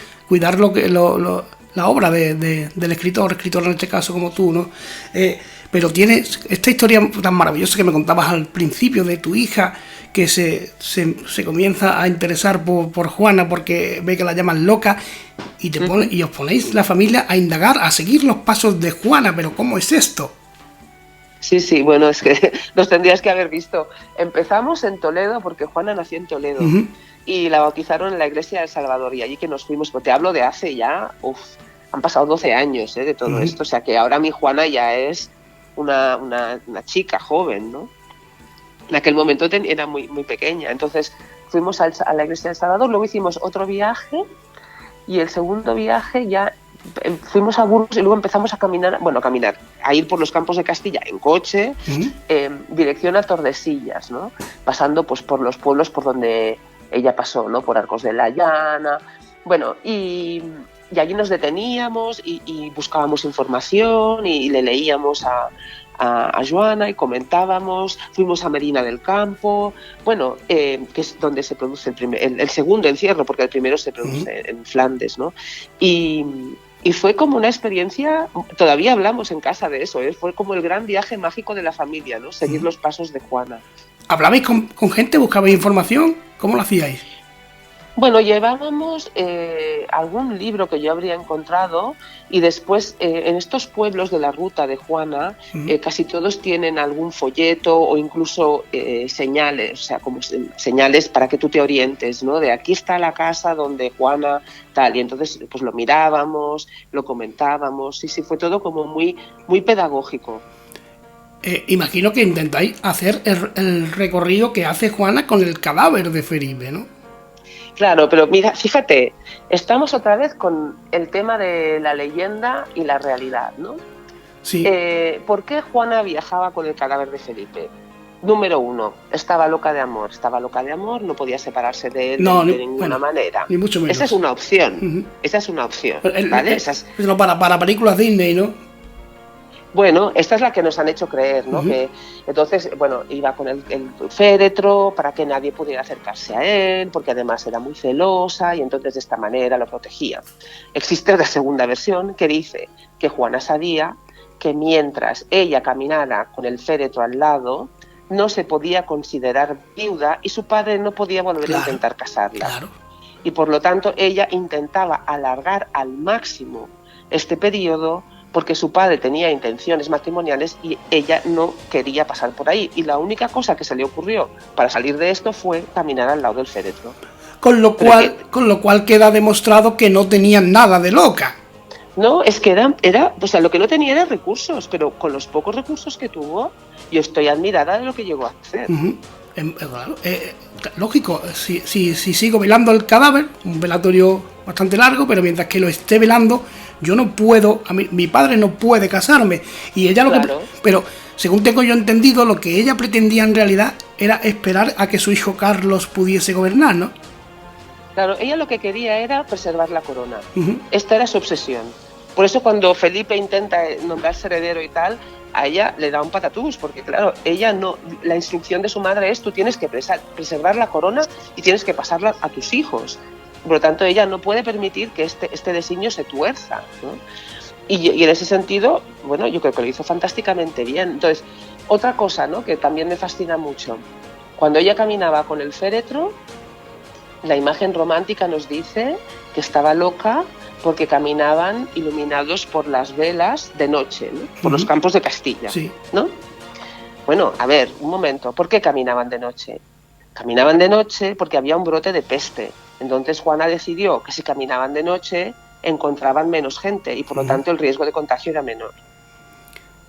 Speaker 1: la obra del escritora en este caso como tú, ¿no? Pero tienes esta historia tan maravillosa que me contabas al principio de tu hija, que se comienza a interesar por Juana porque ve que la llaman loca y os ponéis la familia a indagar, a seguir los pasos de Juana. Pero ¿cómo es esto?
Speaker 2: Sí, bueno, es que nos tendrías que haber visto. Empezamos en Toledo porque Juana nació en Toledo y la bautizaron en la iglesia del Salvador y allí que nos fuimos, pues te hablo de hace ya, han pasado 12 años de todo esto, o sea que ahora mi Juana ya es una chica joven, ¿no? En aquel momento era muy, muy pequeña, entonces fuimos a la iglesia del Salvador, luego hicimos otro viaje y el segundo viaje ya fuimos a Burgos y luego empezamos a caminar, a ir por los campos de Castilla en coche, dirección a Tordesillas, ¿no? Pasando pues por los pueblos por donde ella pasó, ¿no? Por Arcos de la Llana, bueno, y allí nos deteníamos y buscábamos información y le leíamos a Joana y comentábamos, fuimos a Medina del Campo, bueno, que es donde se produce el segundo encierro, porque el primero se produce en Flandes, ¿no? Y fue como una experiencia, todavía hablamos en casa de eso, fue como el gran viaje mágico de la familia, ¿no? Seguir los pasos de Juana.
Speaker 1: ¿Hablabais con gente? ¿Buscabais información? ¿Cómo lo hacíais?
Speaker 2: Bueno, llevábamos algún libro que yo habría encontrado y después en estos pueblos de la ruta de Juana casi todos tienen algún folleto o incluso señales, o sea, como señales para que tú te orientes, ¿no? De aquí está la casa donde Juana tal, y entonces pues lo mirábamos, lo comentábamos, sí, fue todo como muy, muy pedagógico.
Speaker 1: Imagino que intentáis hacer el recorrido que hace Juana con el cadáver de Felipe, ¿no?
Speaker 2: Claro, pero mira, fíjate, estamos otra vez con el tema de la leyenda y la realidad, ¿no?
Speaker 1: Sí.
Speaker 2: ¿Por qué Juana viajaba con el cadáver de Felipe? Número 1, estaba loca de amor, no podía separarse de él de ninguna manera.
Speaker 1: Ni mucho menos.
Speaker 2: Esa es una opción, ¿vale?
Speaker 1: Pero para películas Disney, ¿no?
Speaker 2: Bueno, esta es la que nos han hecho creer, ¿no? Que entonces, bueno, iba con el féretro para que nadie pudiera acercarse a él, porque además era muy celosa y entonces de esta manera lo protegía. Existe otra segunda versión que dice que Juana sabía que mientras ella caminara con el féretro al lado, no se podía considerar viuda y su padre no podía volver a intentar casarla.
Speaker 1: Claro.
Speaker 2: Y por lo tanto ella intentaba alargar al máximo este periodo porque su padre tenía intenciones matrimoniales y ella no quería pasar por ahí. Y la única cosa que se le ocurrió para salir de esto fue caminar al lado del féretro.
Speaker 1: Con lo cual queda demostrado que no tenían nada de loca.
Speaker 2: No, es que era, o sea, lo que no tenía eran recursos, pero con los pocos recursos que tuvo, yo estoy admirada de lo que llegó a hacer.
Speaker 1: Claro, lógico, si sigo velando el cadáver, un velatorio bastante largo, pero mientras que lo esté velando, yo no puedo, mi padre no puede casarme. Y ella pero según tengo yo entendido, lo que ella pretendía en realidad era esperar a que su hijo Carlos pudiese gobernar, ¿no?
Speaker 2: Claro, ella lo que quería era preservar la corona. Esta era su obsesión. Por eso cuando Felipe intenta nombrarse heredero y tal, a ella le da un patatús, porque claro, ella no, la instrucción de su madre es tú tienes que preservar la corona y tienes que pasarla a tus hijos. Por lo tanto, ella no puede permitir que este designio se tuerza, ¿no? Y en ese sentido, bueno, yo creo que lo hizo fantásticamente bien. Entonces, otra cosa, ¿no?, que también me fascina mucho, cuando ella caminaba con el féretro, la imagen romántica nos dice que estaba loca porque caminaban iluminados por las velas de noche, ¿no?, por los campos de Castilla, ¿no? Bueno, a ver, un momento, ¿por qué caminaban de noche? Caminaban de noche porque había un brote de peste. Entonces Juana decidió que si caminaban de noche encontraban menos gente y por lo tanto el riesgo de contagio era menor.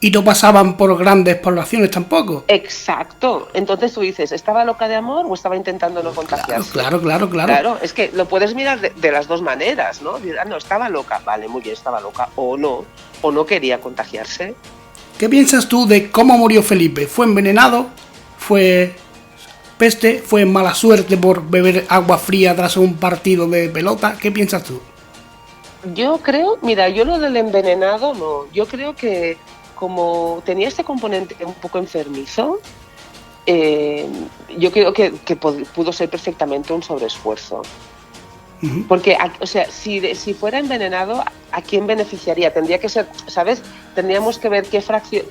Speaker 1: Y no pasaban por grandes poblaciones tampoco.
Speaker 2: Exacto. Entonces tú dices, ¿estaba loca de amor o estaba intentando no contagiarse?
Speaker 1: Claro.
Speaker 2: Claro, es que lo puedes mirar de las dos maneras, ¿no? No, estaba loca, vale, muy bien, estaba loca, o no quería contagiarse.
Speaker 1: ¿Qué piensas tú de cómo murió Felipe? ¿Fue envenenado? ¿Fue peste? ¿Fue mala suerte por beber agua fría tras un partido de pelota? ¿Qué piensas tú?
Speaker 2: Yo creo, mira, yo lo del envenenado no, yo creo que como tenía este componente un poco enfermizo, yo creo que pudo ser perfectamente un sobreesfuerzo. Porque, o sea, si fuera envenenado, ¿a quién beneficiaría? Tendría que ser, ¿sabes? Tendríamos que ver qué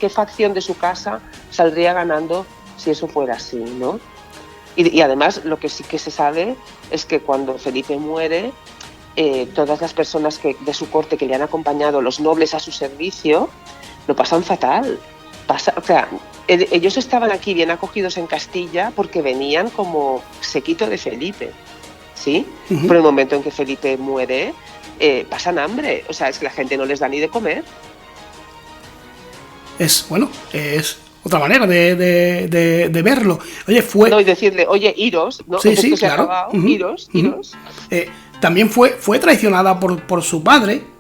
Speaker 2: facción de su casa saldría ganando si eso fuera así, ¿no? Y además, lo que sí que se sabe es que cuando Felipe muere, todas las personas de su corte que le han acompañado, los nobles a su servicio, lo pasan fatal. O sea, ellos estaban aquí bien acogidos en Castilla porque venían como séquito de Felipe, ¿sí? Por el momento en que Felipe muere, pasan hambre. O sea, es que la gente no les da ni de comer. Es
Speaker 1: otra manera de verlo. Oye,
Speaker 2: No, y decirle, oye, iros, ¿no?
Speaker 1: Sí, claro.
Speaker 2: Iros.
Speaker 1: También fue traicionada por su padre.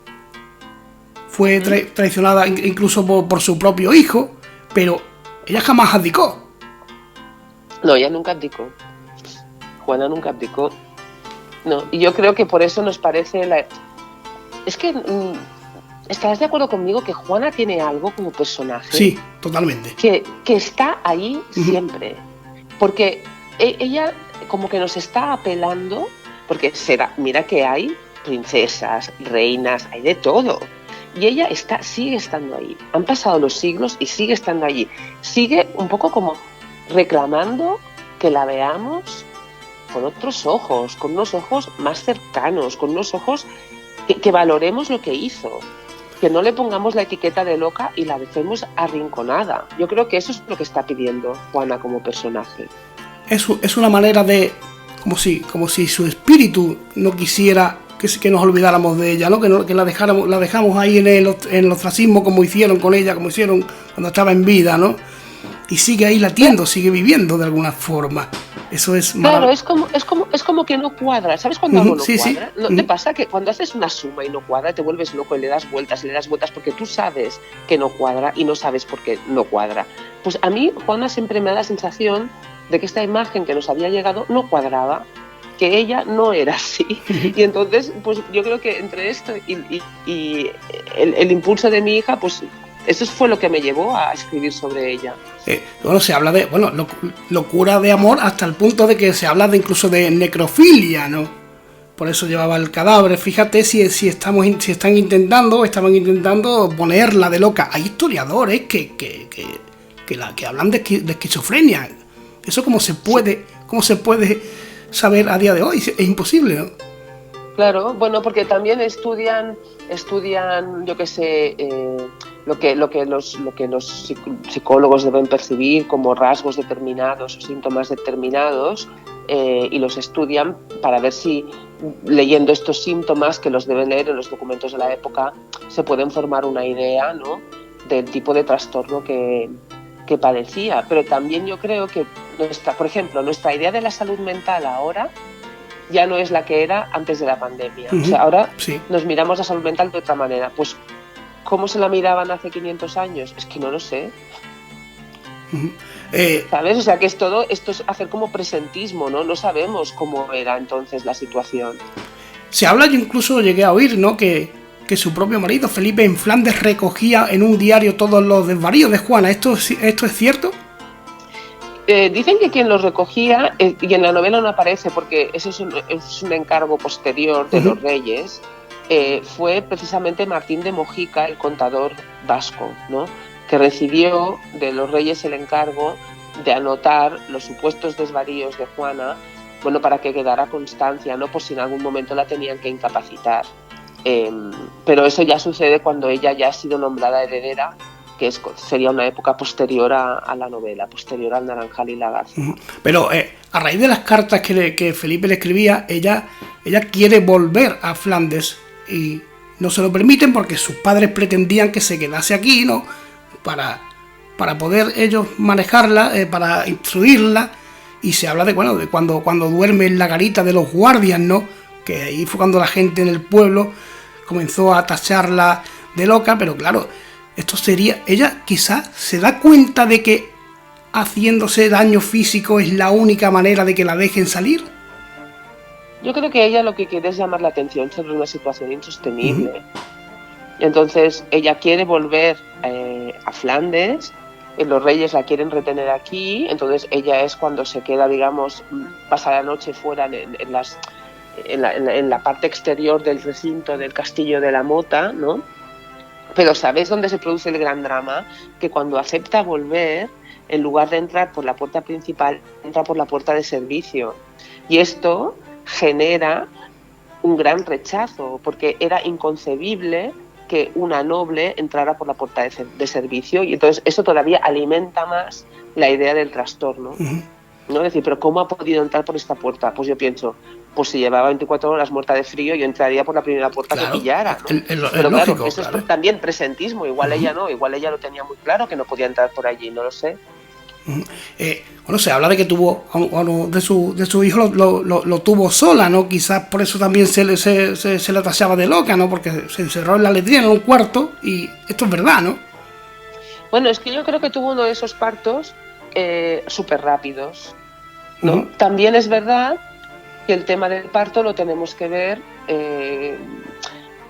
Speaker 1: Fue traicionada incluso por su propio hijo, pero ella jamás abdicó.
Speaker 2: No, ella nunca abdicó. Juana nunca abdicó. No, y yo creo que por eso nos parece Es que estarás de acuerdo conmigo que Juana tiene algo como personaje.
Speaker 1: Sí, totalmente.
Speaker 2: Que está ahí siempre. Porque ella como que nos está apelando, porque mira que hay princesas, reinas, hay de todo. Y ella sigue estando ahí. Han pasado los siglos y sigue estando allí. Sigue un poco como reclamando que la veamos con otros ojos, con unos ojos más cercanos, con unos ojos que valoremos lo que hizo. Que no le pongamos la etiqueta de loca y la dejemos arrinconada. Yo creo que eso es lo que está pidiendo Juana como personaje.
Speaker 1: Es una manera de... Como si su espíritu no quisiera que nos olvidáramos de ella, ¿no? Que la dejamos ahí en el ostracismo, como hicieron con ella, como hicieron cuando estaba en vida, ¿no? Y sigue ahí latiendo, sigue viviendo de alguna forma. Eso es
Speaker 2: claro, es como que no cuadra. ¿Sabes cuando algo no cuadra?
Speaker 1: Sí.
Speaker 2: ¿No te pasa que cuando haces una suma y no cuadra, te vuelves loco y le das vueltas porque tú sabes que no cuadra y no sabes por qué no cuadra? Pues a mí, Juana, siempre me da la sensación de que esta imagen que nos había llegado no cuadraba, que ella no era así. Y entonces, pues yo creo que entre esto y el impulso de mi hija, pues eso fue lo que me llevó a escribir sobre ella.
Speaker 1: Bueno, se habla de locura de amor hasta el punto de que se habla incluso de necrofilia, ¿no? Por eso llevaba el cadáver. Fíjate estaban intentando ponerla de loca. Hay historiadores que hablan de esquizofrenia. Eso cómo se puede saber a día de hoy, es imposible, ¿no?
Speaker 2: Claro, bueno, porque también estudian, yo qué sé, lo que los psicólogos deben percibir como rasgos determinados o síntomas determinados, y los estudian para ver si, leyendo estos síntomas, que los deben leer en los documentos de la época, se pueden formar una idea, ¿no?, del tipo de trastorno que padecía. Pero también yo creo que por ejemplo, nuestra idea de la salud mental ahora ya no es la que era antes de la pandemia. O sea, ahora nos miramos la salud mental de otra manera. Pues, ¿cómo se la miraban hace 500 años? Es que no lo sé. ¿Sabes? O sea, que esto es hacer como presentismo, ¿no? No sabemos cómo era entonces la situación.
Speaker 1: Se habla, yo incluso llegué a oír, ¿no?, que su propio marido, Felipe, en Flandes, recogía en un diario todos los desvaríos de Juana. ¿Esto es cierto?
Speaker 2: Dicen que quien los recogía, y en la novela no aparece porque eso es un encargo posterior de los reyes, fue precisamente Martín de Mojica, el contador vasco, ¿no?, que recibió de los reyes el encargo de anotar los supuestos desvaríos de Juana, bueno, para que quedara constancia, ¿no?, por si en algún momento la tenían que incapacitar. Pero eso ya sucede cuando ella ya ha sido nombrada heredera, que sería una época posterior a la novela, posterior al Naranjal y la Garza.
Speaker 1: Pero a raíz de las cartas que Felipe le escribía, ella quiere volver a Flandes y no se lo permiten porque sus padres pretendían que se quedase aquí, ¿no?, para poder ellos manejarla, para instruirla. Y se habla de cuando duerme en la garita de los guardias, ¿no?, que ahí fue cuando la gente en el pueblo comenzó a tacharla de loca. Pero claro, esto sería... Ella quizás se da cuenta de que haciéndose daño físico es la única manera de que la dejen salir.
Speaker 2: Yo creo que ella lo que quiere es llamar la atención sobre una situación insostenible. Entonces ella quiere volver a Flandes, los reyes la quieren retener aquí, entonces ella es cuando se queda, digamos, pasa la noche fuera en la parte exterior del recinto del castillo de la Mota, ¿no? Pero ¿sabes dónde se produce el gran drama? Que cuando acepta volver, en lugar de entrar por la puerta principal, entra por la puerta de servicio. Y esto genera un gran rechazo, porque era inconcebible que una noble entrara por la puerta de servicio, y entonces eso todavía alimenta más la idea del trastorno. ¿No? Es decir, ¿pero cómo ha podido entrar por esta puerta? Pues yo pienso, pues si llevaba 24 horas muerta de frío, yo entraría por la primera puerta que pillara, ¿no? Pero claro, lógico, eso es también presentismo, igual ella no, igual ella lo tenía muy claro que no podía entrar por allí, no lo sé.
Speaker 1: Bueno, se habla de que tuvo de su hijo lo tuvo sola, ¿no? Quizás por eso también se le tachaba de loca, ¿no? Porque se encerró en la letrina en un cuarto, y esto es verdad, ¿no?
Speaker 2: Bueno, es que yo creo que tuvo uno de esos partos súper rápidos, ¿no? También es verdad que el tema del parto lo tenemos que ver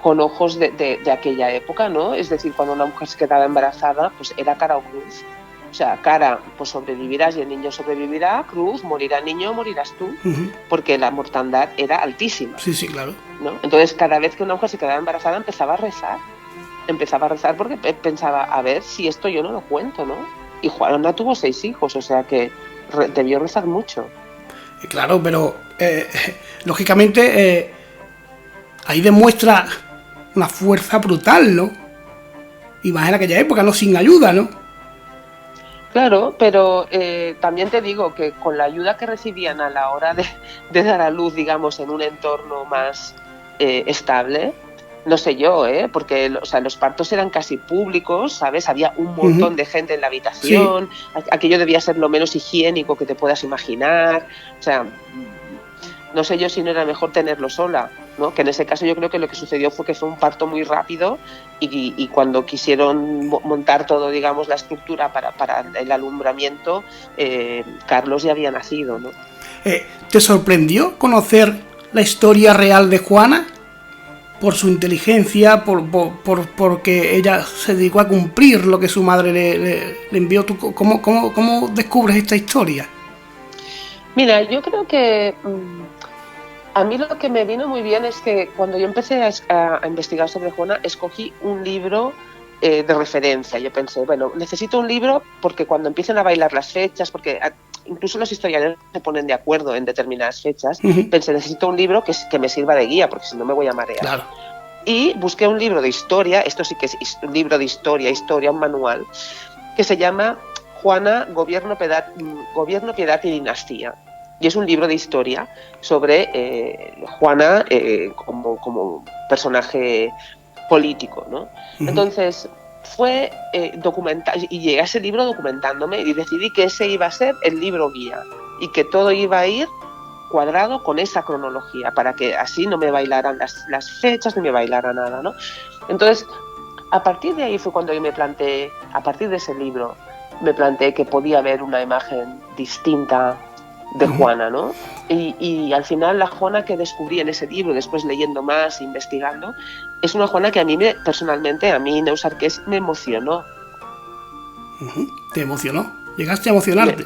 Speaker 2: con ojos de aquella época, ¿no? Es decir, cuando una mujer se quedaba embarazada, pues era cara o cruz. O sea, cara, pues sobrevivirás y el niño sobrevivirá, cruz, morirá el niño, morirás tú, porque la mortandad era altísima.
Speaker 1: Sí, sí, claro.
Speaker 2: ¿No? Entonces, cada vez que una mujer se quedaba embarazada, empezaba a rezar porque pensaba, a ver si esto yo no lo cuento, ¿no? Y Juana tuvo 6 hijos, o sea que debió rezar mucho.
Speaker 1: Claro, pero lógicamente ahí demuestra una fuerza brutal, ¿no? Y más en aquella época, ¿no? Sin ayuda, ¿no?
Speaker 2: Claro, pero también te digo que con la ayuda que recibían a la hora de dar a luz, digamos, en un entorno más estable, no sé yo, porque o sea, los partos eran casi públicos, ¿sabes? Había un montón de gente en la habitación, sí. Aquello debía ser lo menos higiénico que te puedas imaginar, o sea, no sé yo si no era mejor tenerlo sola, ¿no? Que en ese caso yo creo que lo que sucedió fue que fue un parto muy rápido y cuando quisieron montar todo, digamos, la estructura para el alumbramiento, Carlos ya había nacido, ¿no?
Speaker 1: ¿Te sorprendió conocer la historia real de Juana? Por su inteligencia, porque ella se dedicó a cumplir lo que su madre le envió. ¿Cómo descubres esta historia?
Speaker 2: Mira, yo creo que a mí lo que me vino muy bien es que cuando yo empecé a investigar sobre Juana, escogí un libro de referencia. Yo pensé, bueno, necesito un libro porque cuando empiecen a bailar las fechas, porque incluso los historiadores se ponen de acuerdo en determinadas fechas, pensé, necesito un libro que me sirva de guía, porque si no me voy a marear.
Speaker 1: Claro.
Speaker 2: Y busqué un libro de historia, esto sí que es un libro de historia, un manual, que se llama Juana, Gobierno, Piedad y Dinastía. Y es un libro de historia sobre Juana como personaje político, ¿no? Entonces fue documentar, y llegué a ese libro documentándome y decidí que ese iba a ser el libro guía y que todo iba a ir cuadrado con esa cronología para que así no me bailaran las fechas ni me bailara nada, ¿no? Entonces, a partir de ahí fue cuando yo me planteé, a partir de ese libro, me planteé que podía haber una imagen distinta de Juana, ¿no? Y al final la Juana que descubrí en ese libro, después leyendo más, investigando, es una Juana que a mí personalmente, a mí Neus Arqués, me emocionó.
Speaker 1: ¿Te emocionó? ¿Llegaste a emocionarte?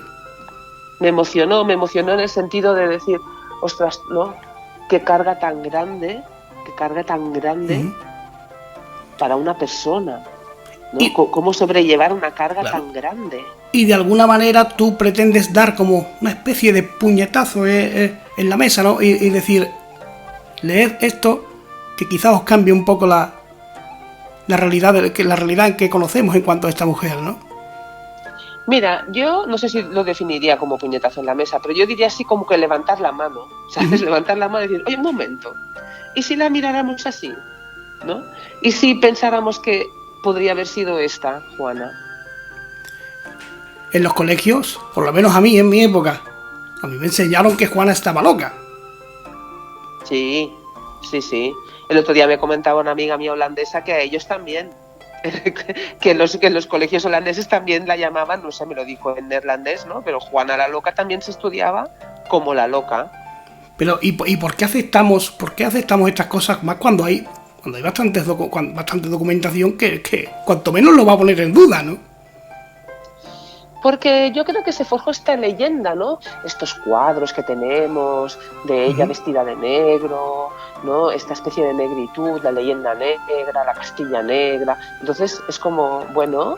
Speaker 2: Me emocionó en el sentido de decir, ostras, ¿no? Qué carga tan grande para una persona, ¿no? ¿Cómo sobrellevar una carga tan grande?
Speaker 1: Y de alguna manera tú pretendes dar como una especie de puñetazo en la mesa, ¿no? Y decir, leed esto, que quizás os cambie un poco la realidad en que conocemos en cuanto a esta mujer, ¿no?
Speaker 2: Mira, yo no sé si lo definiría como puñetazo en la mesa, pero yo diría así como que levantar la mano, ¿sabes? Levantar la mano y decir, oye, un momento, ¿y si la miráramos así? ¿No? ¿Y si pensáramos que podría haber sido esta, Juana?
Speaker 1: En los colegios, por lo menos a mí, en mi época, a mí me enseñaron que Juana estaba loca.
Speaker 2: Sí. El otro día me comentaba una amiga mía holandesa que a ellos también, que los colegios holandeses también la llamaban, no sé, me lo dijo en neerlandés, ¿no? Pero Juana la loca también se estudiaba como la loca.
Speaker 1: Pero ¿y por qué aceptamos estas cosas más cuando hay bastante documentación que cuanto menos lo va a poner en duda, ¿no?
Speaker 2: Porque yo creo que se forjó esta leyenda, ¿no? Estos cuadros que tenemos de ella vestida de negro, ¿no? Esta especie de negritud, la leyenda negra, la Castilla negra. Entonces es como, bueno,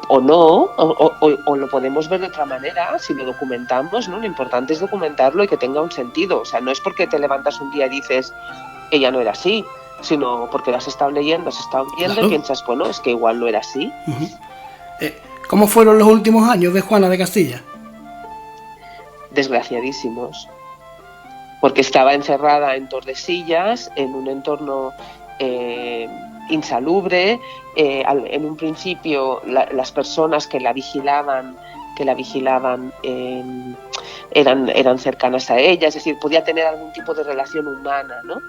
Speaker 2: o no, o lo podemos ver de otra manera si lo documentamos, ¿no? Lo importante es documentarlo y que tenga un sentido. O sea, no es porque te levantas un día y dices, ella no era así, sino porque lo has estado leyendo, has estado viendo, claro. Y piensas, bueno, es que igual no era así.
Speaker 1: ¿Cómo fueron los últimos años de Juana de Castilla?
Speaker 2: Desgraciadísimos, porque estaba encerrada en Tordesillas, en un entorno insalubre. En un principio las personas que la vigilaban eran cercanas a ella, es decir, podía tener algún tipo de relación humana, ¿no?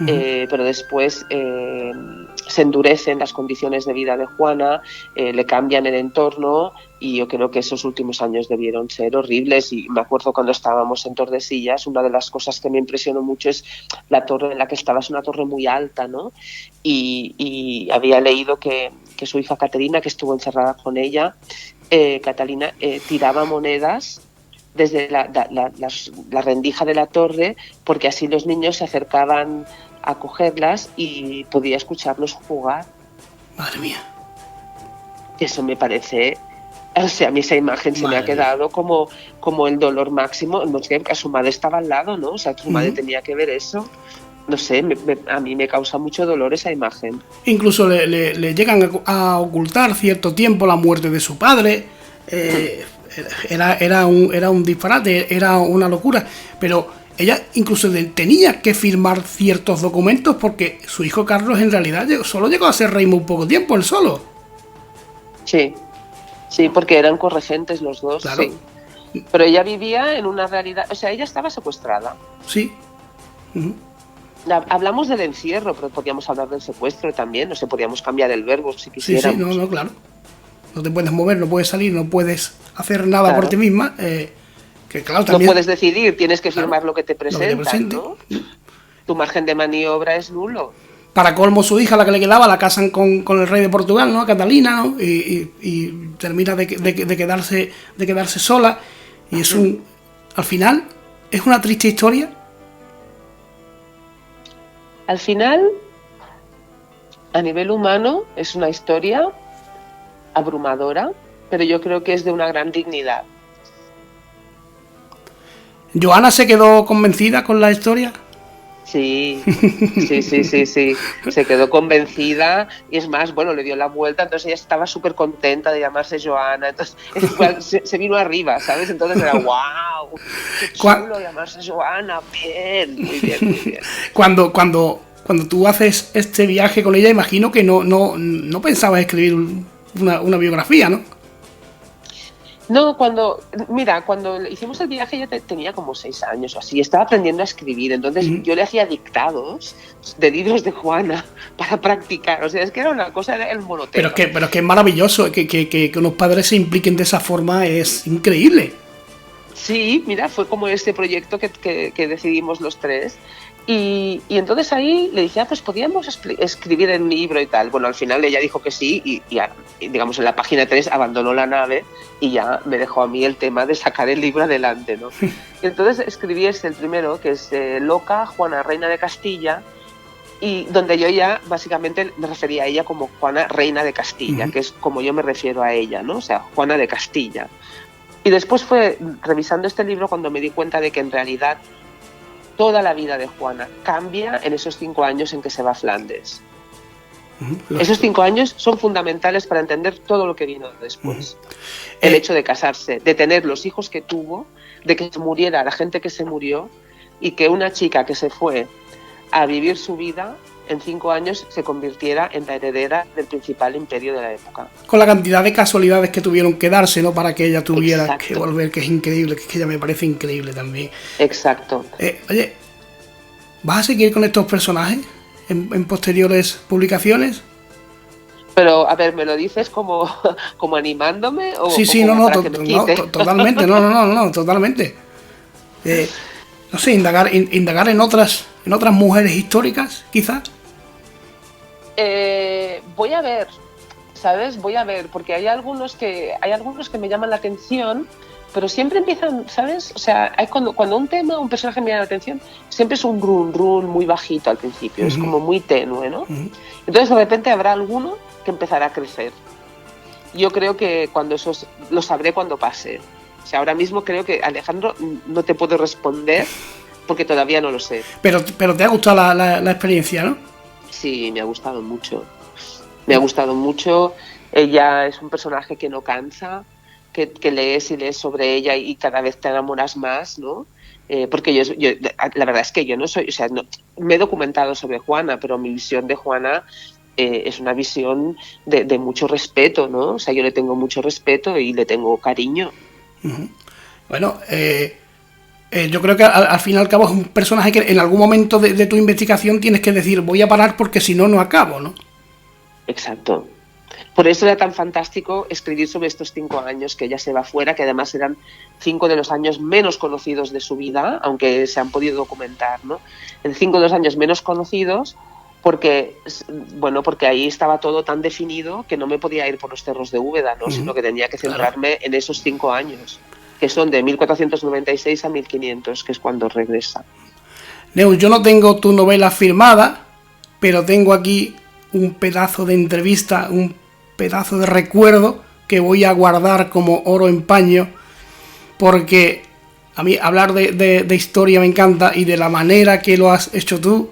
Speaker 2: Pero después se endurecen las condiciones de vida de Juana, le cambian el entorno, y yo creo que esos últimos años debieron ser horribles. Y me acuerdo cuando estábamos en Tordesillas, una de las cosas que me impresionó mucho es la torre en la que estaba, es una torre muy alta, ¿no? Y había leído que su hija Caterina, que estuvo encerrada con ella, Catalina, tiraba monedas desde la rendija de la torre, porque así los niños se acercaban a cogerlas y podía escucharlos jugar.
Speaker 1: Madre mía.
Speaker 2: Eso me parece... O sea, a mí esa imagen se me ha quedado como el dolor máximo. No sé, que su madre estaba al lado, ¿no? O sea, su madre tenía que ver eso. No sé, a mí me causa mucho dolor esa imagen.
Speaker 1: Incluso le llegan a ocultar cierto tiempo la muerte de su padre. Era un disparate, era una locura. Pero ella incluso tenía que firmar ciertos documentos, porque su hijo Carlos en realidad solo llegó a ser rey muy poco tiempo, él solo.
Speaker 2: Sí, porque eran corregentes los dos,
Speaker 1: claro.
Speaker 2: Sí. Pero ella vivía en una realidad... O sea, ella estaba secuestrada.
Speaker 1: Sí.
Speaker 2: Hablamos del encierro, pero podríamos hablar del secuestro también. No sé, podríamos cambiar el verbo si quisiéramos.
Speaker 1: Sí, no, claro. No te puedes mover, no puedes salir, no puedes hacer nada por ti misma. Que claro, también,
Speaker 2: no puedes decidir, tienes que firmar lo que te presentan, ¿no? Tu margen de maniobra es nulo.
Speaker 1: Para colmo, su hija, la que le quedaba, la casan con el rey de Portugal, ¿no? Catalina, ¿no? Y termina de quedarse sola. Y es al final, es una triste historia.
Speaker 2: Al final, a nivel humano, es una historia abrumadora, pero yo creo que es de una gran dignidad.
Speaker 1: ¿Joana se quedó convencida con la historia?
Speaker 2: Sí. Se quedó convencida, y es más, bueno, le dio la vuelta, entonces ella estaba súper contenta de llamarse Joana, entonces se vino arriba, ¿sabes? Entonces era wow, qué chulo llamarse Joana, muy bien.
Speaker 1: Cuando tú haces este viaje con ella, imagino que no pensabas escribir una biografía, ¿no?
Speaker 2: No, cuando hicimos el viaje ella tenía como 6 años o así, estaba aprendiendo a escribir, entonces yo le hacía dictados de libros de Juana para practicar, o sea, es que era una cosa, era el monotema.
Speaker 1: Pero es que es maravilloso, que unos padres se impliquen de esa forma, es increíble.
Speaker 2: Sí, mira, fue como este proyecto que decidimos los tres. Y entonces ahí le dije, pues podíamos escribir el libro y tal. Bueno, al final ella dijo que sí y digamos en la página 3 abandonó la nave y ya me dejó a mí el tema de sacar el libro adelante, ¿no? Y entonces escribí el primero, que es Loca, Juana, reina de Castilla, y donde yo ya básicamente me refería a ella como Juana, reina de Castilla, que es como yo me refiero a ella, ¿no? O sea, Juana de Castilla. Y después fue revisando este libro cuando me di cuenta de que en realidad toda la vida de Juana cambia en esos 5 años en que se va a Flandes. Esos 5 años son fundamentales para entender todo lo que vino después. El hecho de casarse, de tener los hijos que tuvo, de que se muriera la gente que se murió, y que una chica que se fue a vivir su vida en 5 años se convirtiera en la heredera del principal imperio de la época.
Speaker 1: Con la cantidad de casualidades que tuvieron que darse, ¿no? Para que ella tuviera que volver, que es increíble, que ella me parece increíble también.
Speaker 2: Exacto.
Speaker 1: Oye, ¿vas a seguir con estos personajes en posteriores publicaciones?
Speaker 2: Pero, a ver, ¿me lo dices como animándome? O,
Speaker 1: sí,
Speaker 2: o
Speaker 1: no, totalmente, no, totalmente. No sé, indagar en otras mujeres históricas, quizás.
Speaker 2: Voy a ver, ¿sabes? Porque hay algunos que me llaman la atención, pero siempre empiezan, ¿sabes? O sea, cuando un personaje me llama la atención, siempre es un run muy bajito al principio, es como muy tenue, ¿no? Entonces de repente habrá alguno que empezará a crecer. Yo creo que lo sabré cuando pase. O sea, ahora mismo creo que, Alejandro, no te puedo responder porque todavía no lo sé.
Speaker 1: Pero te ha gustado la experiencia, ¿no?
Speaker 2: Sí, me ha gustado mucho. Me ha gustado mucho. Ella es un personaje que no cansa, que lees y lees sobre ella y cada vez te enamoras más, ¿no? Porque yo la verdad es que yo no soy... O sea, me he documentado sobre Juana, pero mi visión de Juana es una visión de mucho respeto, ¿no? O sea, yo le tengo mucho respeto y le tengo cariño.
Speaker 1: Bueno, yo creo que al fin y al cabo es un personaje que en algún momento de tu investigación tienes que decir voy a parar porque si no, no acabo, ¿no?
Speaker 2: Exacto. Por eso era tan fantástico escribir sobre estos 5 años que ella se va fuera, que además eran 5 de los años menos conocidos de su vida, aunque se han podido documentar, ¿no? En 5 de los años menos conocidos, porque ahí estaba todo tan definido que no me podía ir por los cerros de Úbeda, ¿no? Sino que tenía que centrarme en esos 5 años, que son de 1496 a 1500, que es cuando regresa.
Speaker 1: Neus, yo no tengo tu novela firmada, pero tengo aquí un pedazo de entrevista, un pedazo de recuerdo que voy a guardar como oro en paño, porque a mí hablar de historia me encanta, y de la manera que lo has hecho tú,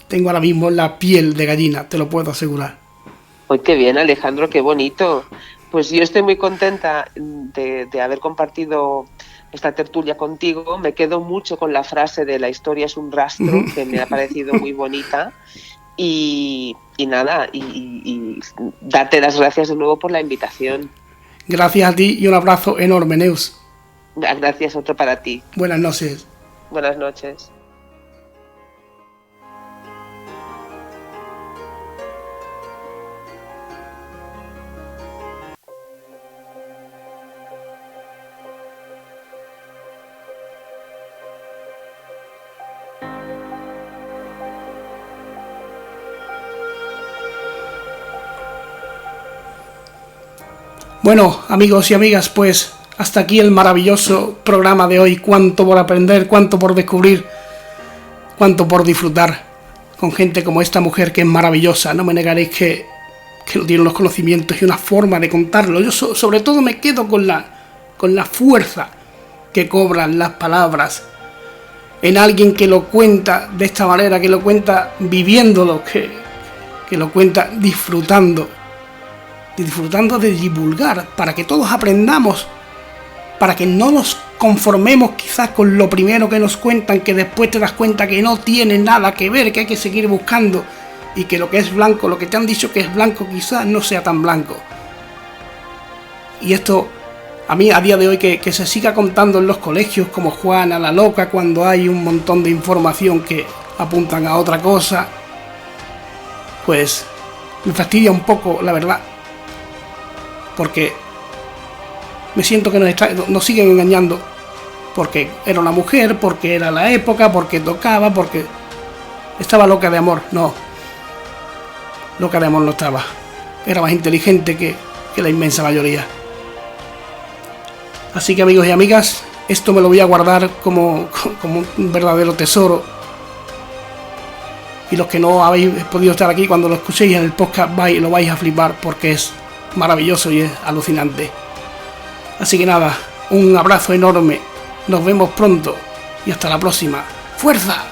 Speaker 1: tengo ahora mismo la piel de gallina, te lo puedo asegurar.
Speaker 2: Pues qué bien, Alejandro, qué bonito. Pues yo estoy muy contenta de haber compartido esta tertulia contigo. Me quedo mucho con la frase de la historia es un rastro, que me ha parecido muy bonita. Y nada, y darte las gracias de nuevo por la invitación.
Speaker 1: Gracias a ti y un abrazo enorme, Neus.
Speaker 2: Gracias, otro para ti.
Speaker 1: Buenas noches.
Speaker 2: Buenas noches.
Speaker 1: Bueno, amigos y amigas, pues hasta aquí el maravilloso programa de hoy. Cuánto por aprender, cuánto por descubrir, cuánto por disfrutar con gente como esta mujer que es maravillosa. No me negaréis que no tiene unos conocimientos y una forma de contarlo. Yo sobre todo me quedo con la fuerza que cobran las palabras en alguien que lo cuenta de esta manera, que lo cuenta viviéndolo, que lo cuenta disfrutando de divulgar, para que todos aprendamos, para que no nos conformemos quizás con lo primero que nos cuentan, que después te das cuenta que no tiene nada que ver, que hay que seguir buscando, y que lo que es blanco, lo que te han dicho que es blanco, quizás no sea tan blanco. Y esto, a mí a día de hoy, que se siga contando en los colegios como Juana la loca, cuando hay un montón de información que apuntan a otra cosa, pues me fastidia un poco, la verdad, porque me siento que nos siguen engañando, porque era una mujer, porque era la época, porque tocaba, porque estaba loca de amor. No, loca de amor no estaba, era más inteligente que la inmensa mayoría. Así que, amigos y amigas, esto me lo voy a guardar como un verdadero tesoro, y los que no habéis podido estar aquí, cuando lo escuchéis en el podcast lo vais a flipar, porque es maravilloso y es alucinante. Así que nada, un abrazo enorme, nos vemos pronto y hasta la próxima. ¡Fuerza!